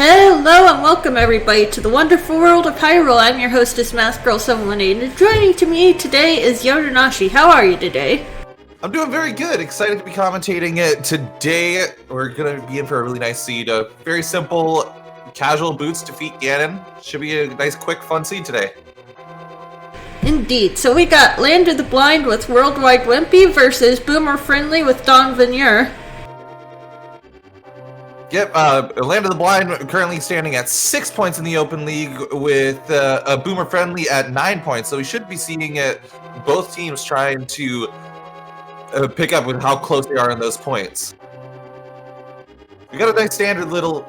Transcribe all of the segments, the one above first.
Hello and welcome everybody to the wonderful world of Hyrule. I'm your hostess, Math Girl 718, and joining to me today is Yodanashi. How are you today? I'm doing very good. Excited to be commentating it today. We're gonna be in for a really nice seed. Very simple, casual boots defeat Ganon. Should be a nice, quick, fun seed today. Indeed. So we got Land of the Blind with Worldwide Wimpy versus Boomer Friendly with Dawnvenure. Yep, Land of the Blind currently standing at 6 points in the Open League with a Boomer Friendly at 9 points. So we should be seeing both teams trying to pick up with how close they are in those points. We got a nice standard little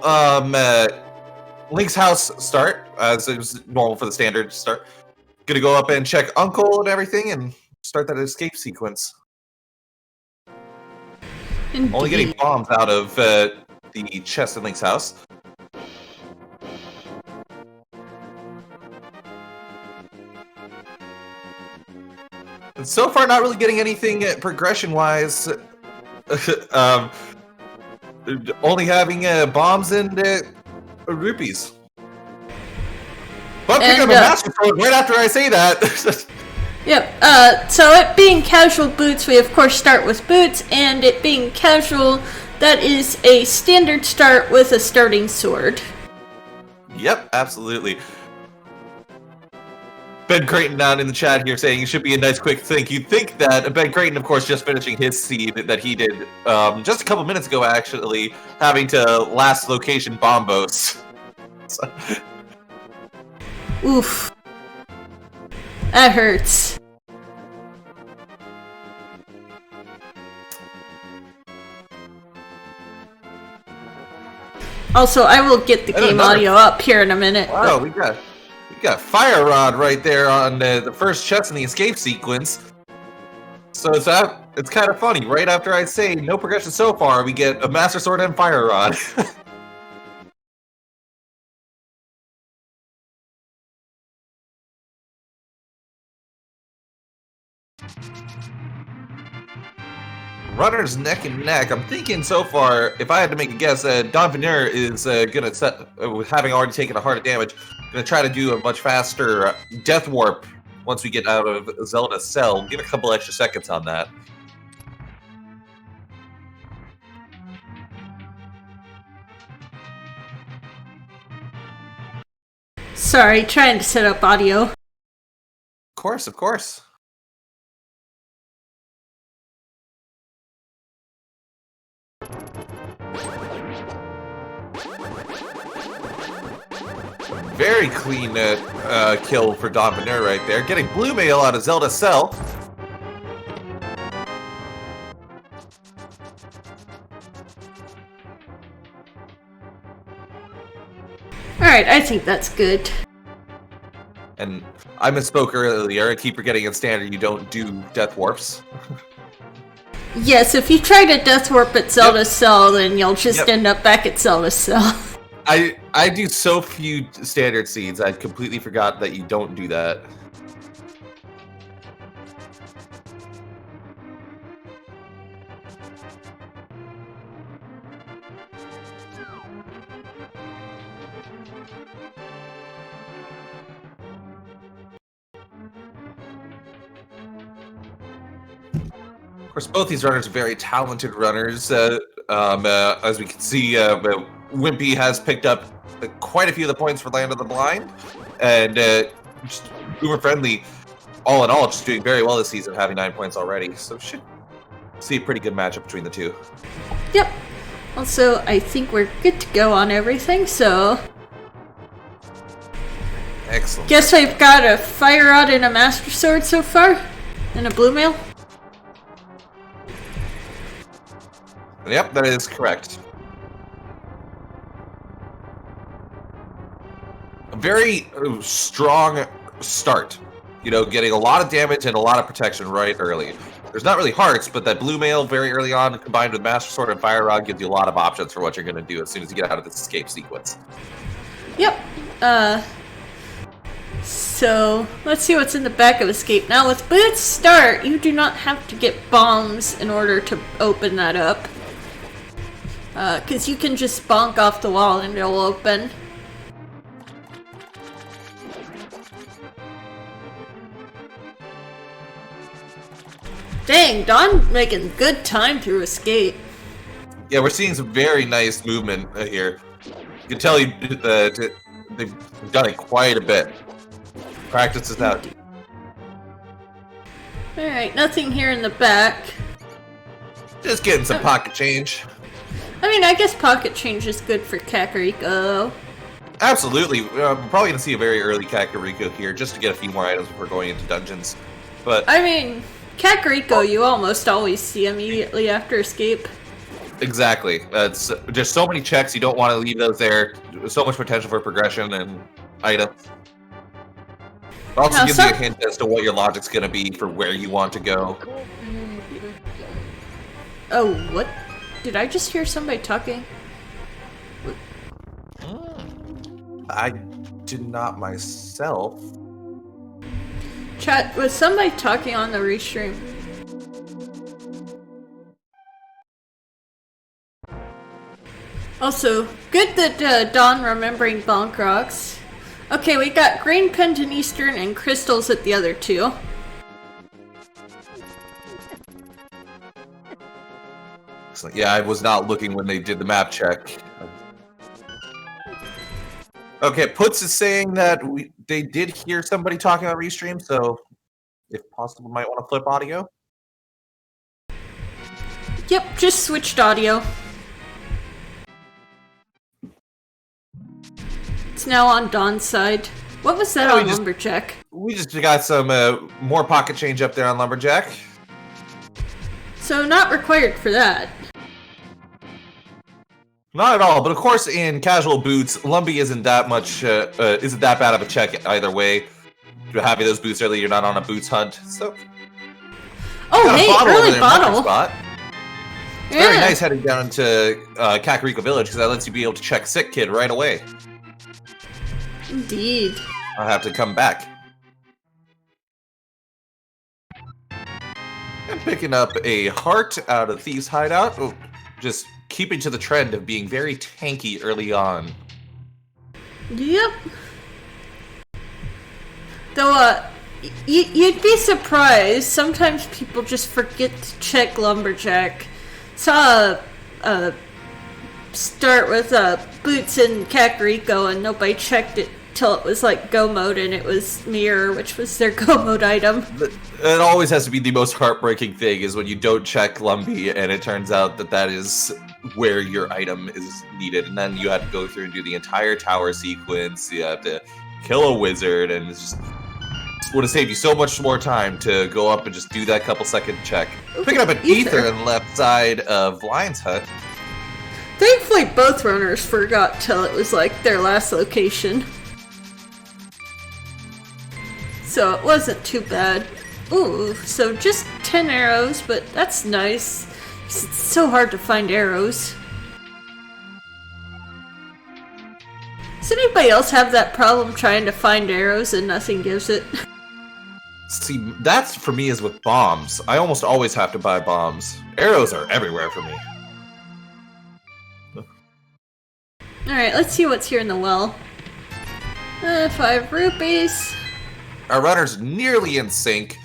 Link's house start, as it was normal for the standard start. Gonna go up and check Uncle and everything and start that escape sequence. Indeed. Only getting bombs out of the chest in Link's house. And so far, not really getting anything progression-wise. Only having bombs and rupees. But pick up a Master Sword right after I say that. Yep, so it being casual boots, we of course start with boots, and it being casual, that is a standard start with a starting sword. Yep, absolutely. Ben Creighton down in the chat here saying it should be a nice quick think. You'd think that Ben Creighton, of course, just finishing his seed that he did just a couple minutes ago, actually, having to last location bombos. So. Oof. That hurts. Also, I will get the game audio up here in a minute. Wow, we got Fire Rod right there on the first chest in the escape sequence. So it's kind of funny. Right after I say no progression so far, we get a Master Sword and Fire Rod. Runners neck and neck. I'm thinking so far, if I had to make a guess, Dawnvenure is gonna set, having already taken a heart of damage, gonna try to do a much faster death warp once we get out of Zelda's cell. Give a couple extra seconds on that. Sorry, trying to set up audio. Of course, of course. Very clean kill for Dawnvenure right there. Getting blue mail out of Zelda's cell. Alright, I think that's good. And I misspoke earlier. I keep forgetting in standard you don't do death warps. Yes, if you try to death warp at Zelda's cell, then you'll just end up back at Zelda's cell. I do so few standard seeds, I completely forgot that you don't do that. Of course, both these runners are very talented runners. As we can see, Wimpy has picked up quite a few of the points for Land of the Blind, and just Boomer Friendly, all in all, just doing very well this season, having 9 points already. So should see a pretty good matchup between the two. Yep. Also, I think we're good to go on everything, so... Excellent. Guess I've got a Fire Rod and a Master Sword so far? And a Blue Mail? Yep, that is correct. A very strong start. You know, getting a lot of damage and a lot of protection right early. There's not really hearts, but that blue mail very early on, combined with Master Sword and Fire Rod, gives you a lot of options for what you're going to do as soon as you get out of this escape sequence. Yep. So, let's see what's in the back of Escape. Now, with Boots Start, you do not have to get bombs in order to open that up. Because you can just bonk off the wall and it'll open. Dang, Dawn making good time through escape. Yeah, we're seeing some very nice movement here. You can tell they've done it quite a bit. Practice is out. Alright, nothing here in the back. Just getting some pocket change. I mean, I guess pocket change is good for Kakariko. Absolutely. We're probably going to see a very early Kakariko here just to get a few more items before going into dungeons. But I mean, Kakariko you almost always see immediately after escape. Exactly. It's just so many checks, you don't want to leave those there. So much potential for progression and items. It also Now, gives you a hint as to what your logic's going to be for where you want to go. Oh, what? Did I just hear somebody talking? I did not myself. Chat, was somebody talking on the restream? Also, good that Dawn remembering bonk rocks. Okay, we got green pendant eastern and crystals at the other two. Excellent. Yeah, I was not looking when they did the map check. Okay, Puts is saying that they did hear somebody talking on restream, so if possible, might want to flip audio. Yep, just switched audio. It's now on Dawn's side. What was that on Lumberjack? We just got some more pocket change up there on Lumberjack. So not required for that. Not at all, but of course in casual boots, Lumpy isn't that much, isn't that bad of a check either way. You're having those boots early, you're not on a boots hunt, so... Oh, hey, early bottle! It's very nice heading down into Kakariko Village, because that lets you be able to check Sick Kid right away. Indeed. I'll have to come back. And picking up a heart out of Thief's Hideout. Oh, just keeping to the trend of being very tanky early on. Yep. Though, you'd be surprised. Sometimes people just forget to check Lumberjack. Saw start with Boots and Kakariko, and nobody checked it till it was like go mode, and it was Mirror, which was their go mode item. It always has to be the most heartbreaking thing is when you don't check Lumpy, and it turns out that that is where your item is needed, and then you have to go through and do the entire tower sequence. You have to kill a wizard, and it's just would have saved you so much more time to go up and just do that couple second check. Ooh, picking up an ether on the left side of Lion's Hut. Thankfully, both runners forgot till it was like their last location. So it wasn't too bad. Ooh, so just 10 arrows, but that's nice. It's so hard to find arrows. Does anybody else have that problem trying to find arrows and nothing gives it? See, that's for me is with bombs. I almost always have to buy bombs. Arrows are everywhere for me. Alright, let's see what's here in the well. 5 rupees. Our runner's nearly in sync.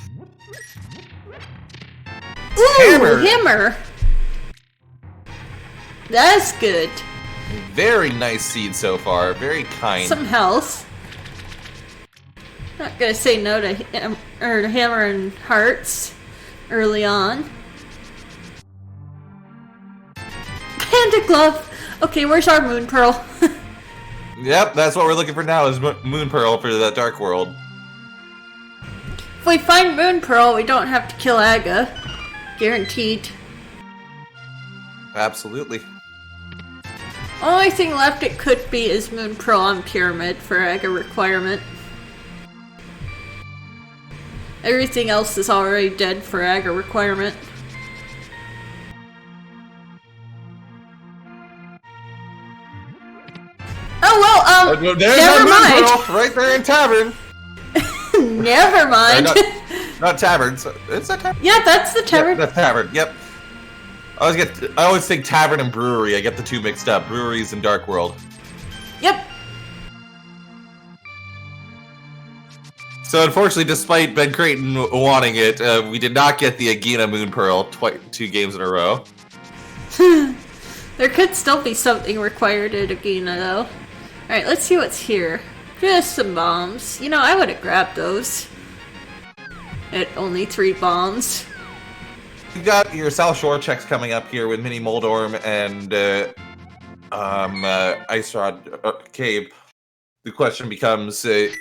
Ooh, hammer! That's good. Very nice seed so far. Very kind. Some health. Not gonna say no to hammer and hearts early on. Panda glove! Okay, where's our moon pearl? Yep, that's what we're looking for now is moon pearl for the dark world. If we find moon pearl, we don't have to kill Aga. Guaranteed. Absolutely. Only thing left it could be is moon pearl on pyramid for Aga requirement. Everything else is already dead for Aga requirement. Oh well, never mind. Right there in tavern. Never mind. Not tavern. Is that tavern? Yeah, that's the tavern. That's tavern. Yep. I always think tavern and brewery. I get the two mixed up. Breweries and Dark World. Yep. So unfortunately, despite Ben Creighton wanting it, we did not get the Agina Moon Pearl 2 games in a row. There could still be something required at Agina, though. Alright, let's see what's here. Just some bombs. You know, I would have grabbed those. At only 3 bombs. You got your South Shore checks coming up here with Mini Moldorm and Ice Rod Cave. The question becomes, do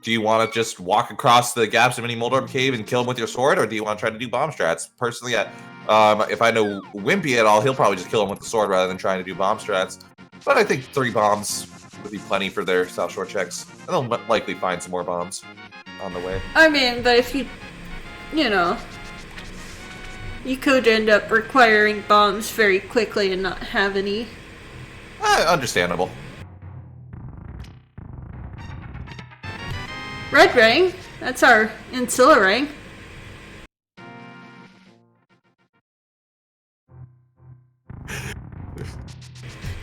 you want to just walk across the gaps of Mini Moldorm Cave and kill him with your sword, or do you want to try to do bomb strats? Personally, if I know Wimpy at all, he'll probably just kill him with the sword rather than trying to do bomb strats. But I think 3 bombs would be plenty for their South Shore checks. And they'll likely find some more bombs on the way. I mean, but if you know, you could end up requiring bombs very quickly and not have any. Understandable. Red ring. That's our Ancilla ring.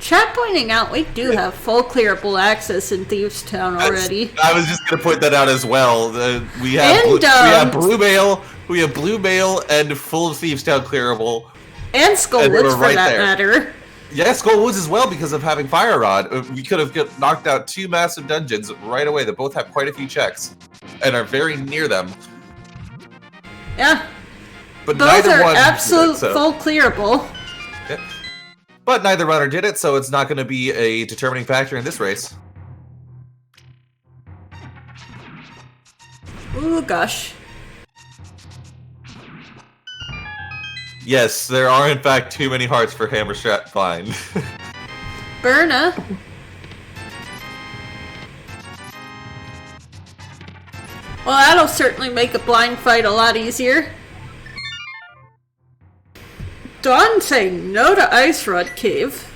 Chat pointing out we do have full clearable access in Thieves Town already. I was just gonna point that out as well. We have Blue Mail, and full Thieves Town clearable, and Skullwoods for that matter. Yeah, Skullwoods as well because of having Fire Rod. We could have knocked out 2 massive dungeons right away that both have quite a few checks and are very near them. Yeah, but both neither are one absolute did it, so. full clearable. Yeah. But neither runner did it, so it's not going to be a determining factor in this race. Ooh, gosh. Yes, there are in fact too many hearts for Hammerstrat Fine. Berna. Well, that'll certainly make a blind fight a lot easier. Dawn saying no to Ice Rod Cave.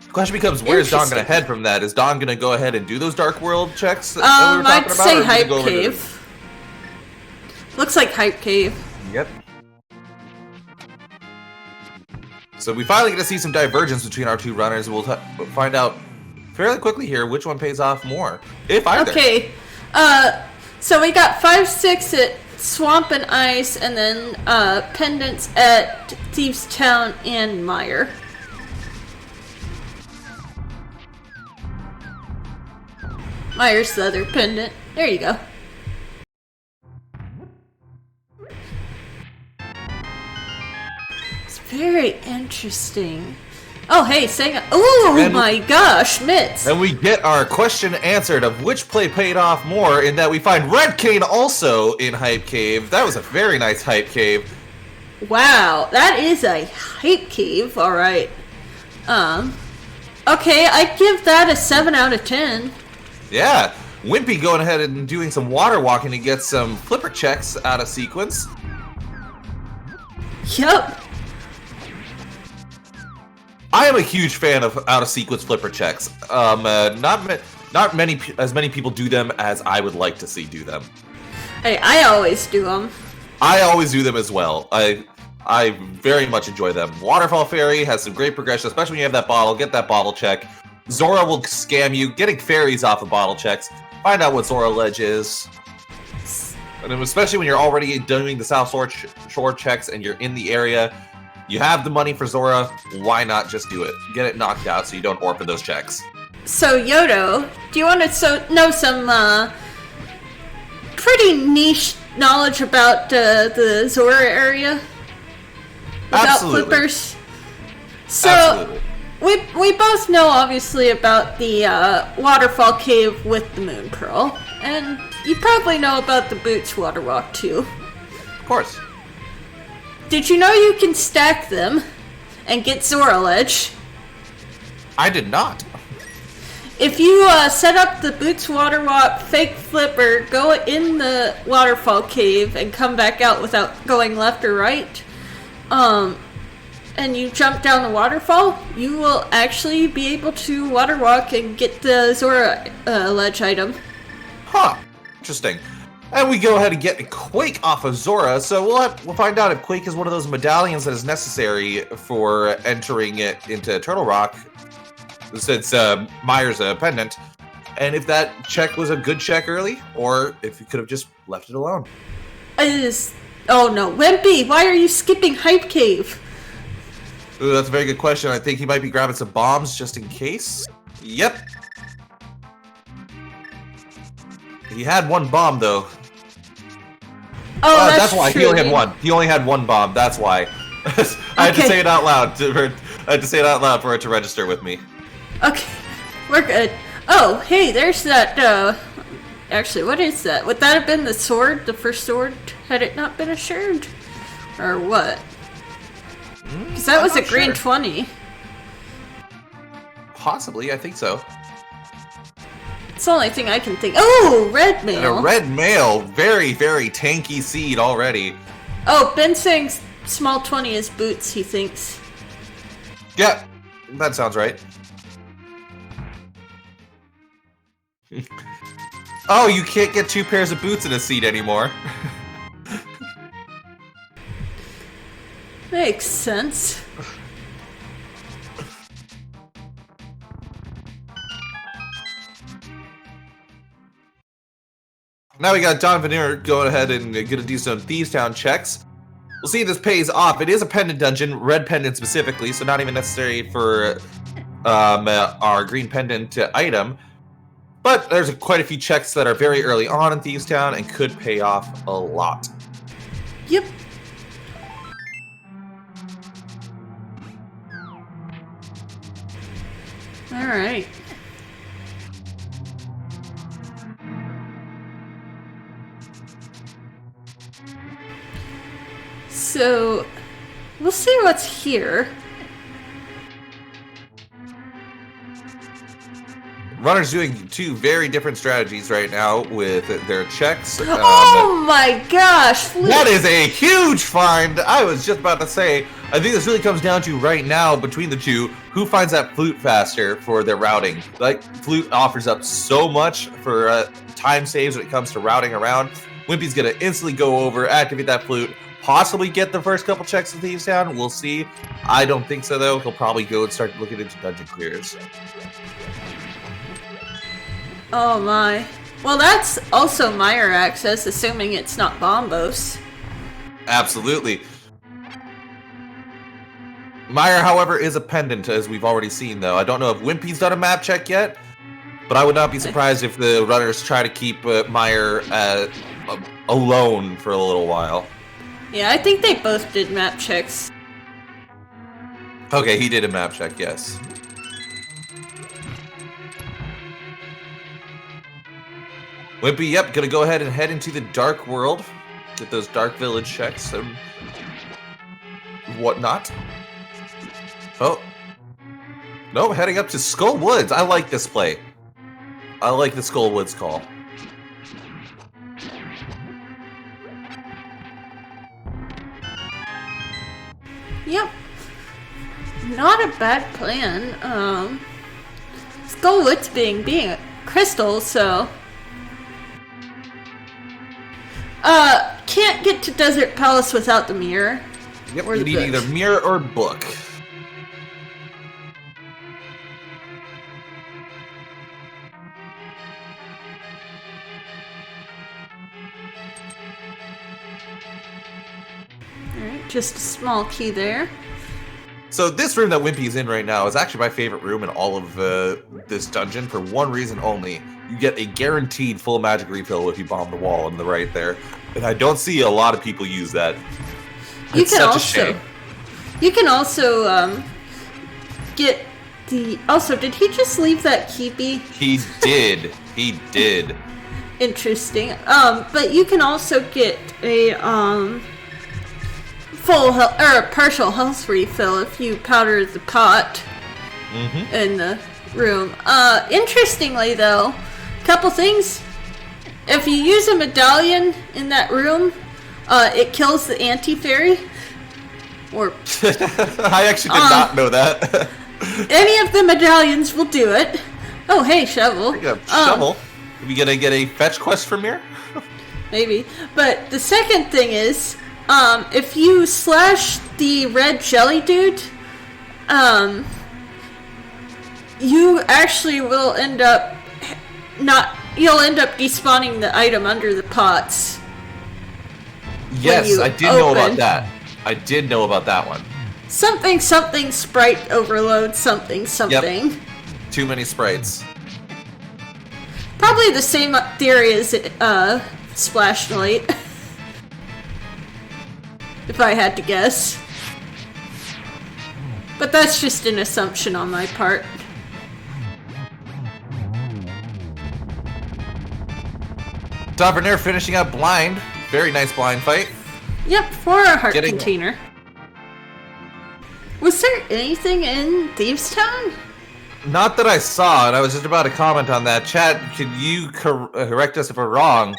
The question becomes, where is Dawn going to head from that? Is Dawn going to go ahead and do those Dark World checks that we were talking I'd about? say Hype Cave. Looks like Hype Cave. Yep. So we finally get to see some divergence between our 2 runners. We'll find out fairly quickly here which one pays off more, if either. Okay. So we got 5-6 at Swamp and Ice, and then pendants at Thieves Town and Mire. Mire's the other pendant. There you go. It's very interesting. Oh, hey, saying, oh my gosh, Mitz. And we get our question answered of which play paid off more, in that we find Red Cane also in Hype Cave. That was a very nice Hype Cave. Wow, that is a Hype Cave, alright. Okay, I'd give that a 7 out of 10. Yeah, Wimpy going ahead and doing some water walking to get some flipper checks out of sequence. Yep. I am a huge fan of out-of-sequence flipper checks. Not as many people do them as I would like to see do them. Hey, I always do them. I always do them as well. I very much enjoy them. Waterfall Fairy has some great progression, especially when you have that bottle. Get that bottle check. Zora will scam you, getting fairies off of bottle checks. Find out what Zora Ledge is. And especially when you're already doing the South Shore checks and you're in the area. You have the money for Zora, why not just do it? Get it knocked out so you don't orphan those checks. So, Yodo, do you want to know some pretty niche knowledge about the Zora area? Without Absolutely. flippers? So, Absolutely. we both know, obviously, about the Waterfall Cave with the Moon Pearl. And you probably know about the Boots Water Walk, too. Of course. Did you know you can stack them and get Zora Ledge? I did not. If you set up the Boots Water Walk fake flipper, go in the waterfall cave and come back out without going left or right, and you jump down the waterfall, you will actually be able to water walk and get the Zora Ledge item. Huh. Interesting. And we go ahead and get Quake off of Zora, so we'll find out if Quake is one of those medallions that is necessary for entering it into Turtle Rock, since Myers a pendant, and if that check was a good check early, or if you could have just left it alone. Oh no, Wimpy, why are you skipping Hype Cave? Ooh, that's a very good question. I think he might be grabbing some bombs just in case. Yep. He had one bomb though. Oh, that's why true. he only had one. He only had one bomb. That's why. I had to say it out loud. I had to say it out loud for it to register with me. Okay, we're good. Oh, hey, there's that. Actually, what is that? Would that have been the sword, the first sword, had it not been assured, or what? Because that was a green 20. Possibly, I think so. It's the only thing I can think. Oh, red mail. And a red mail, very, very tanky seed already. Oh, Ben saying small 20 is boots, he thinks. Yeah, that sounds right. Oh, you can't get 2 pairs of boots in a seed anymore. Makes sense. Now we got Dawnvenure going ahead and gonna do some Thieves Town checks. We'll see if this pays off. It is a pendant dungeon, red pendant specifically, so not even necessary for our green pendant item. But there's quite a few checks that are very early on in Thieves Town and could pay off a lot. Yep. Alright. So, we'll see what's here. Runner's doing 2 very different strategies right now with their checks. Oh my gosh! That is a huge find! I was just about to say, I think this really comes down to right now between the two, who finds that flute faster for their routing. Like, flute offers up so much for time saves when it comes to routing around. Wimpy's gonna instantly go over, activate that flute, possibly get the first couple checks in Thieves Town. We'll see. I don't think so though. He'll probably go and start looking into dungeon clears. Oh my. Well, that's also Meyer access, assuming it's not Bombos. Absolutely. Meyer, however, is a pendant, as we've already seen, though. I don't know if Wimpy's done a map check yet, but I would not be surprised if the runners try to keep Meyer alone for a little while. Yeah, I think they both did map checks. Okay, he did a map check, yes. Wimpy, yep, gonna go ahead and head into the Dark World. Get those Dark Village checks and whatnot. Oh. No, heading up to Skull Woods. I like this play. I like the Skull Woods call. Yep. Not a bad plan. Skull Woods being a crystal, so... can't get to Desert Palace without the mirror. Yep, or you need either mirror or book. Alright, just a small key there. So this room that Wimpy's in right now is actually my favorite room in all of this dungeon for one reason only. You get a guaranteed full magic refill if you bomb the wall on the right there. And I don't see a lot of people use that. It's such a shame. You can also get the... Also, did he just leave that keepy? He did. He did. Interesting. But you can also get a full health, or a partial health refill if you powder the pot in the room. Interestingly though, couple things. If you use a medallion in that room, it kills the anti-fairy. Or I actually did not know that. Any of the medallions will do it. Oh, hey, Shovel. Shovel. Are we gonna get a fetch quest from here? maybe. But the second thing is, if you slash the red jelly dude, you actually will end up you'll end up despawning the item under the pots. Yes, I did know about that. I did know about that one. Something sprite overload something. Yep. Too many sprites. Probably the same theory as Splash Light. If I had to guess. But that's just an assumption on my part. Dawnvenure finishing up blind. Very nice blind fight. Yep, for a heart container. Was there anything in Thieves Town? Not that I saw, and I was just about to comment on that. Chat, can you correct us if we're wrong?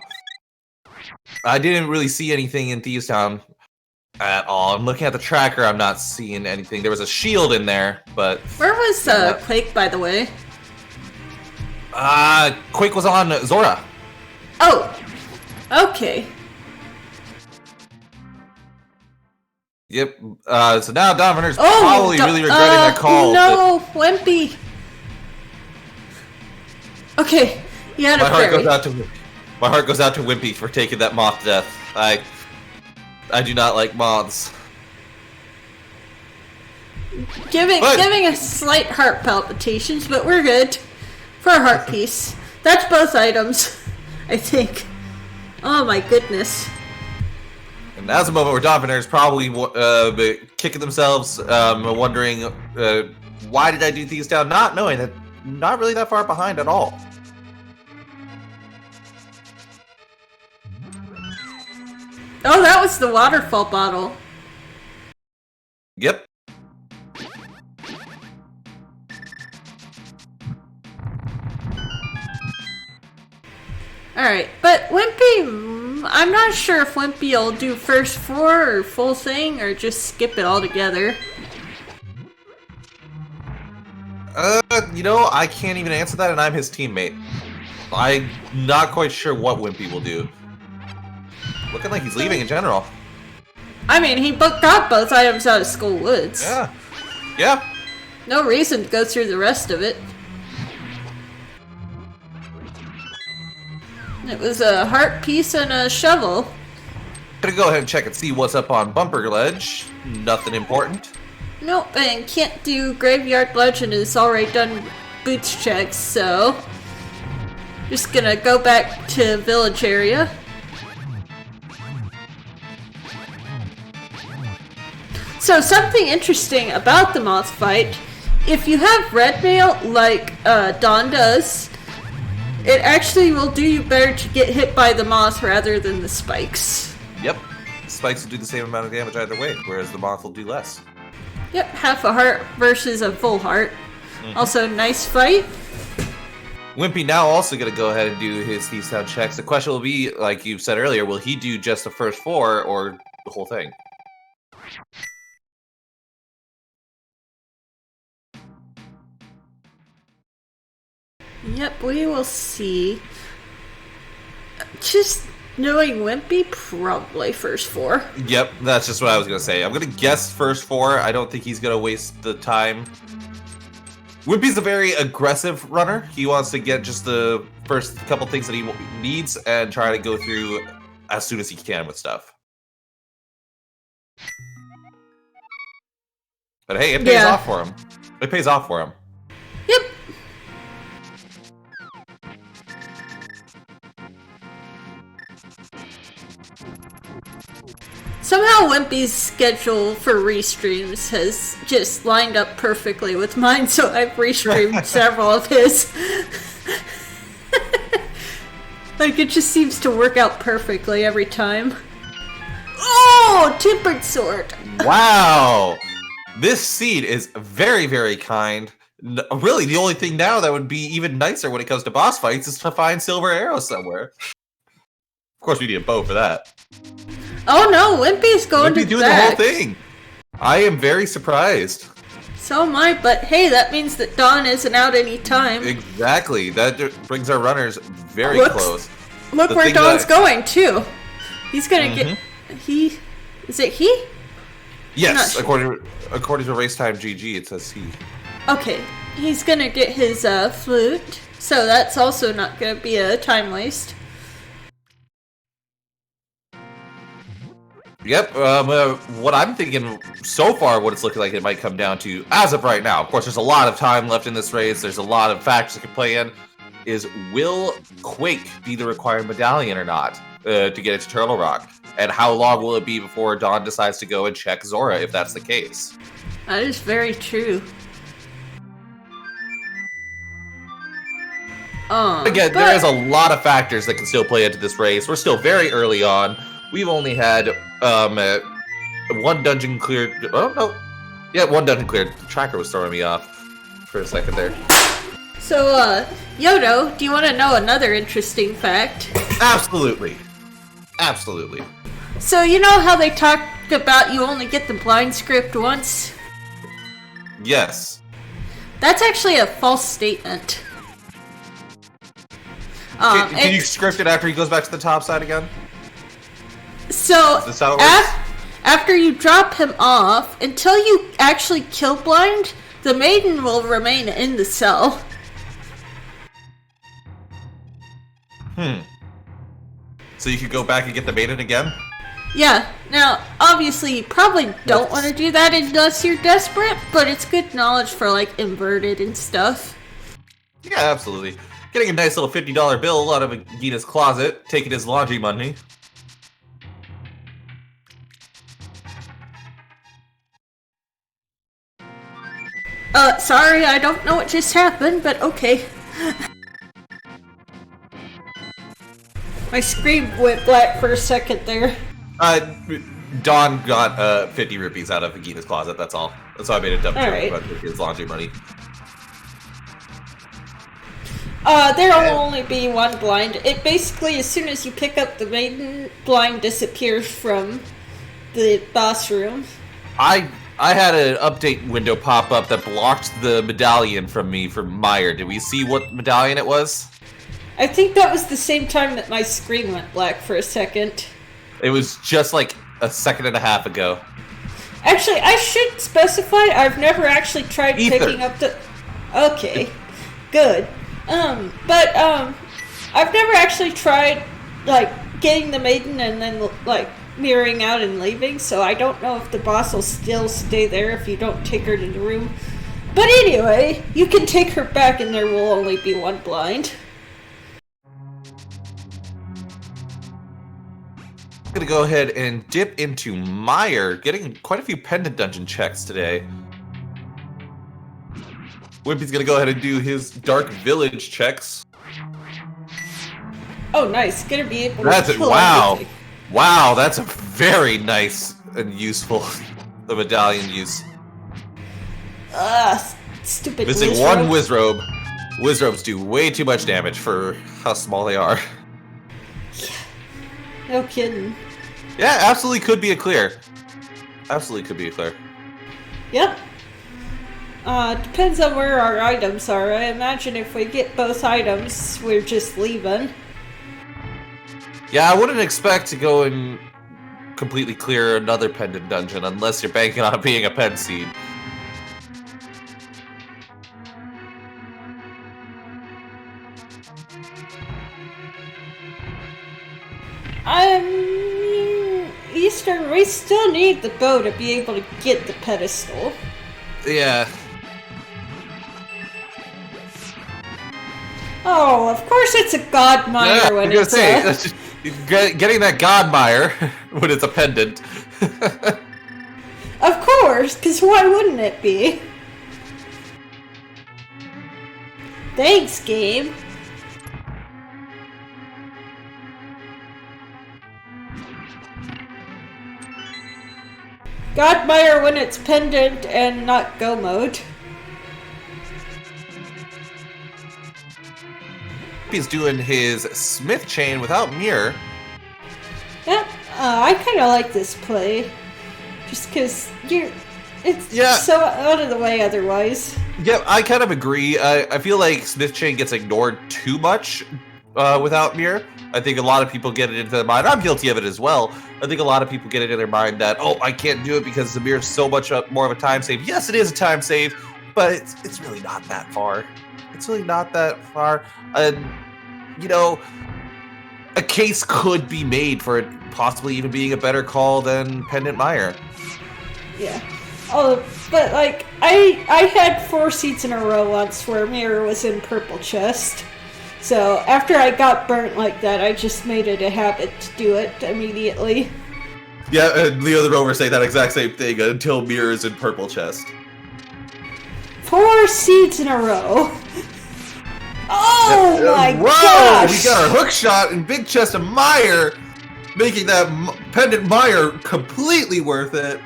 I didn't really see anything in Thieves Town at all. I'm looking at the tracker, I'm not seeing anything. There was a shield in there, but... Where was Quake, by the way? Quake was on Zora. Oh, okay. Yep, so now Dawnvenure's probably really regretting that call. No, Wimpy! Okay, you had my heart goes out to Wimpy for taking that moth death. I do not like moths. Giving a slight heart palpitations, but we're good. For a heart piece. That's both items, I think. Oh my goodness. And now's the moment where Dawnvenure is probably kicking themselves, wondering, why did I do Thieves Town? Not knowing that, not really that far behind at all. Oh, that was the waterfall bottle. Yep. Alright, but Wimpy, I'm not sure if Wimpy will do first 4 or full thing, or just skip it altogether. You know, I can't even answer that, and I'm his teammate. I'm not quite sure what Wimpy will do. Looking like he's leaving in general. I mean, he got both items out of Skull Woods. Yeah. Yeah. No reason to go through the rest of it. It was a heart piece and a shovel. Gonna go ahead and check and see what's up on Bumper Ledge. Nothing important. Nope, and can't do Graveyard Ledge and has already done boots checks, so... Just gonna go back to village area. So something interesting about the moth fight, if you have red mail like Dawn does, it actually will do you better to get hit by the moth rather than the spikes. Yep. Spikes will do the same amount of damage either way, whereas the moth will do less. Yep, half a heart versus a full heart. Mm-hmm. Also, nice fight. Wimpy now also going to go ahead and do his Thieves Town checks. The question will be, like you said earlier, will he do just the first 4 or the whole thing? Yep, we will see. Just knowing Wimpy, probably first 4. Yep, that's just what I was going to say. I'm going to guess first 4. I don't think he's going to waste the time. Wimpy's a very aggressive runner. He wants to get just the first couple things that he needs and try to go through as soon as he can with stuff. But hey, it pays off for him. It pays off for him. Yep. Somehow Wimpy's schedule for restreams has just lined up perfectly with mine, so I've restreamed several of his. Like, it just seems to work out perfectly every time. Oh! Tempered Sword! Wow! This seed is very, very kind. Really, the only thing now that would be even nicer when it comes to boss fights is to find silver arrows somewhere. Of course, we need a bow for that. Oh no, Wimpy's going to doing the whole thing. I am very surprised. So am I, but hey, that means that Dawn isn't out any time. Exactly. That brings our runners very close. Look where Dawn's going, too. He's gonna get... He... Is it he? Yes, Sure. according to Race Time GG, it says he. Okay. He's gonna get his flute, so that's also not gonna be a time waste. Yep, what I'm thinking so far, what it's looking like it might come down to, as of right now, of course there's a lot of time left in this race, there's a lot of factors that can play in, is will Quake be the required medallion or not to get into Turtle Rock? And how long will it be before Dawn decides to go and check Zora, if that's the case? That is very true. Again, there is a lot of factors that can still play into this race. We're still very early on. We've only had one dungeon cleared. Oh, no. Yeah, one dungeon cleared. The tracker was throwing me off for a second there. So, Yodo, do you want to know another interesting fact? Absolutely. Absolutely. So, you know how they talk about you only get the blind script once? Yes. That's actually a false statement. Can you script it after he goes back to the top side again? So, Is this how it works? after you drop him off, until you actually kill blind, the maiden will remain in the cell. So you could go back and get the maiden again? Yeah, now, obviously, you probably don't want to do that unless you're desperate, but it's good knowledge for, like, inverted and stuff. Yeah, absolutely. Getting a nice little $50 bill out of Gina's closet, taking his laundry money. Sorry, I don't know what just happened, but okay. My screen went black for a second there. Dawn got 50 rupees out of Gina's closet, that's all. That's why I made a dump joke about his laundry money. There'll only be one blind. It basically, as soon as you pick up the maiden, blind disappears from the boss room. I had an update window pop up that blocked the medallion from me from Meyer. Did we see what medallion it was? I think that was the same time that my screen went black for a second. It was just like a second and a half ago. Actually, I should specify I've never actually tried picking up the... Okay, good. But I've never actually tried, like, getting the maiden and then, like, mirroring out and leaving, so I don't know if the boss will still stay there if you don't take her to the room. But anyway, you can take her back and there will only be one blind. I'm gonna go ahead and dip into Meyer, getting quite a few pendant dungeon checks today. Wimpy's gonna go ahead and do his Dark Village checks. Oh, nice. Gonna be able to kill everything. Wow, that's a very nice and useful medallion use. Stupid Missing Wiz one robe. Wizrobe. Wizrobes do way too much damage for how small they are. No kidding. Yeah, absolutely could be a clear. Absolutely could be a clear. Yep. Depends on where our items are. I imagine if we get both items, we're just leaving. Yeah, I wouldn't expect to go and completely clear another pendant dungeon unless you're banking on it being a pen seed. Eastern, we still need the bow to be able to get the pedestal. Yeah. Oh, of course it's a God Mire when it's that's just, getting that God Mire when it's a pendant. Of course, because why wouldn't it be? Thanks, game. God Mire when it's pendant and not go mode. He's doing his Smith chain without mirror. Yep, I kind of like this play. Just because it's so out of the way otherwise. Yeah, I kind of agree. I feel like Smith chain gets ignored too much without Mirror. I think a lot of people get it into their mind. I'm guilty of it as well. I think a lot of people get it in their mind that, oh, I can't do it because the Mirror is so much more of a time save. Yes, it is a time save, but it's really not that far. It's really not that far. And, you know, a case could be made for it possibly even being a better call than Pendant Mire. Yeah. Oh, but like, I had 4 seats in a row once where Mirror was in purple chest. So after I got burnt like that, I just made it a habit to do it immediately. Yeah, and Leo the Rover say that exact same thing until Mirror is in purple chest. 4 seats in a row. Oh my gosh! We got our hook shot and big chest of Mire, making that Pendant Mire completely worth it.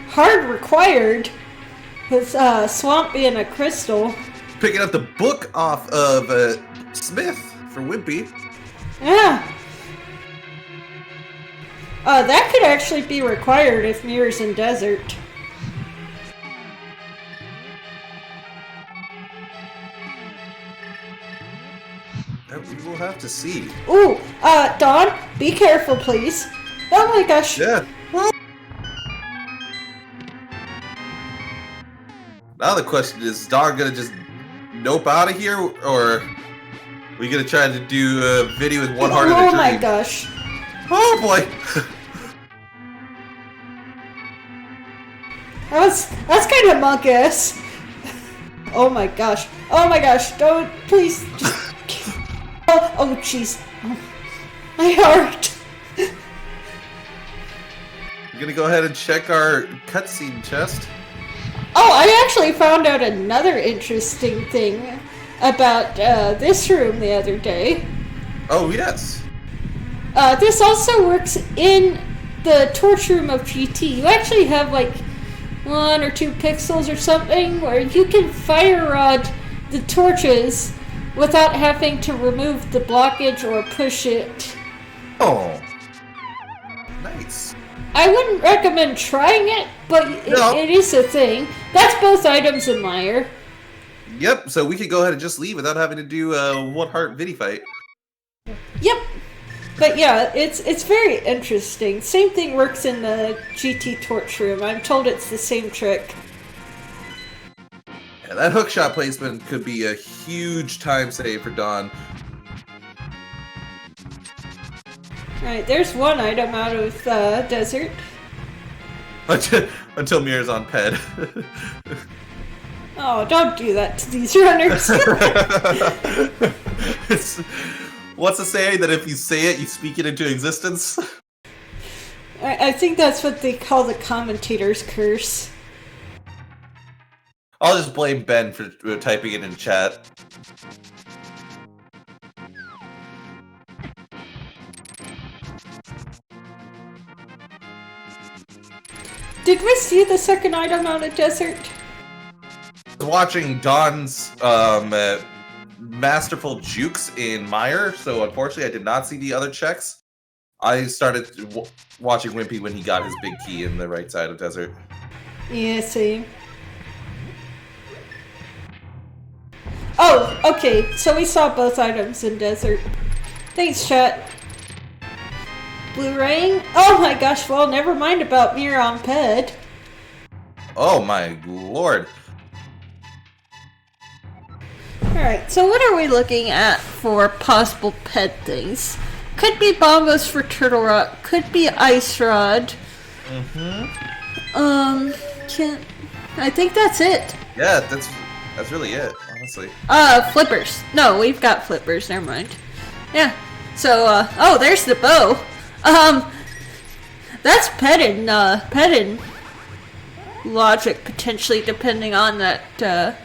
Hard required, with Swamp being a crystal. Picking up the book off of Smith for Wimpy. Yeah. That could actually be required if Mirror's in Desert. We will have to see. Ooh, Dawn, be careful, please. Oh my gosh. Yeah. Now the question is Dawn gonna just nope out of here, or are we gonna try to do a video with one heart and a dream? Oh my gosh. Oh boy. That's kind of monk-ass. Oh my gosh. Oh my gosh. Don't, please. Just... Oh jeez. My heart. We're gonna go ahead and check our cutscene chest. Oh, I actually found out another interesting thing about this room the other day. Oh, yes. This also works in the torch room of GT. You actually have like 1 or 2 pixels or something where you can fire rod the torches without having to remove the blockage or push it. Oh. Nice. I wouldn't recommend trying it, but it is a thing. That's both items in Mire. Yep, so we could go ahead and just leave without having to do a one-heart viddy fight. Yep. But yeah, it's very interesting. Same thing works in the GT torch room. I'm told it's the same trick. Yeah, that hookshot placement could be a huge time save for Dawn. Alright, there's one item out of Desert. Until Mirror's on Ped. Oh, don't do that to these runners. What's the saying that if you say it, you speak it into existence? I think that's what they call the commentator's curse. I'll just blame Ben for typing it in chat. Did we see the second item out of Desert? Watching Dawn's masterful jukes in Mire, so unfortunately I did not see the other checks. I started watching Wimpy when he got his big key in the right side of Desert. Yeah, same. Oh, okay, so we saw both items in Desert. Thanks, chat. Blu-raying? Oh my gosh, well, never mind about Mirror on Ped. Oh my lord. Alright, so what are we looking at for possible Ped things? Could be bongos for Turtle Rock, could be Ice Rod. I think that's it. Yeah, that's really it, honestly. Flippers. No, we've got flippers, never mind. Yeah, so, oh, there's the bow. That's Pedin logic, potentially, depending on that,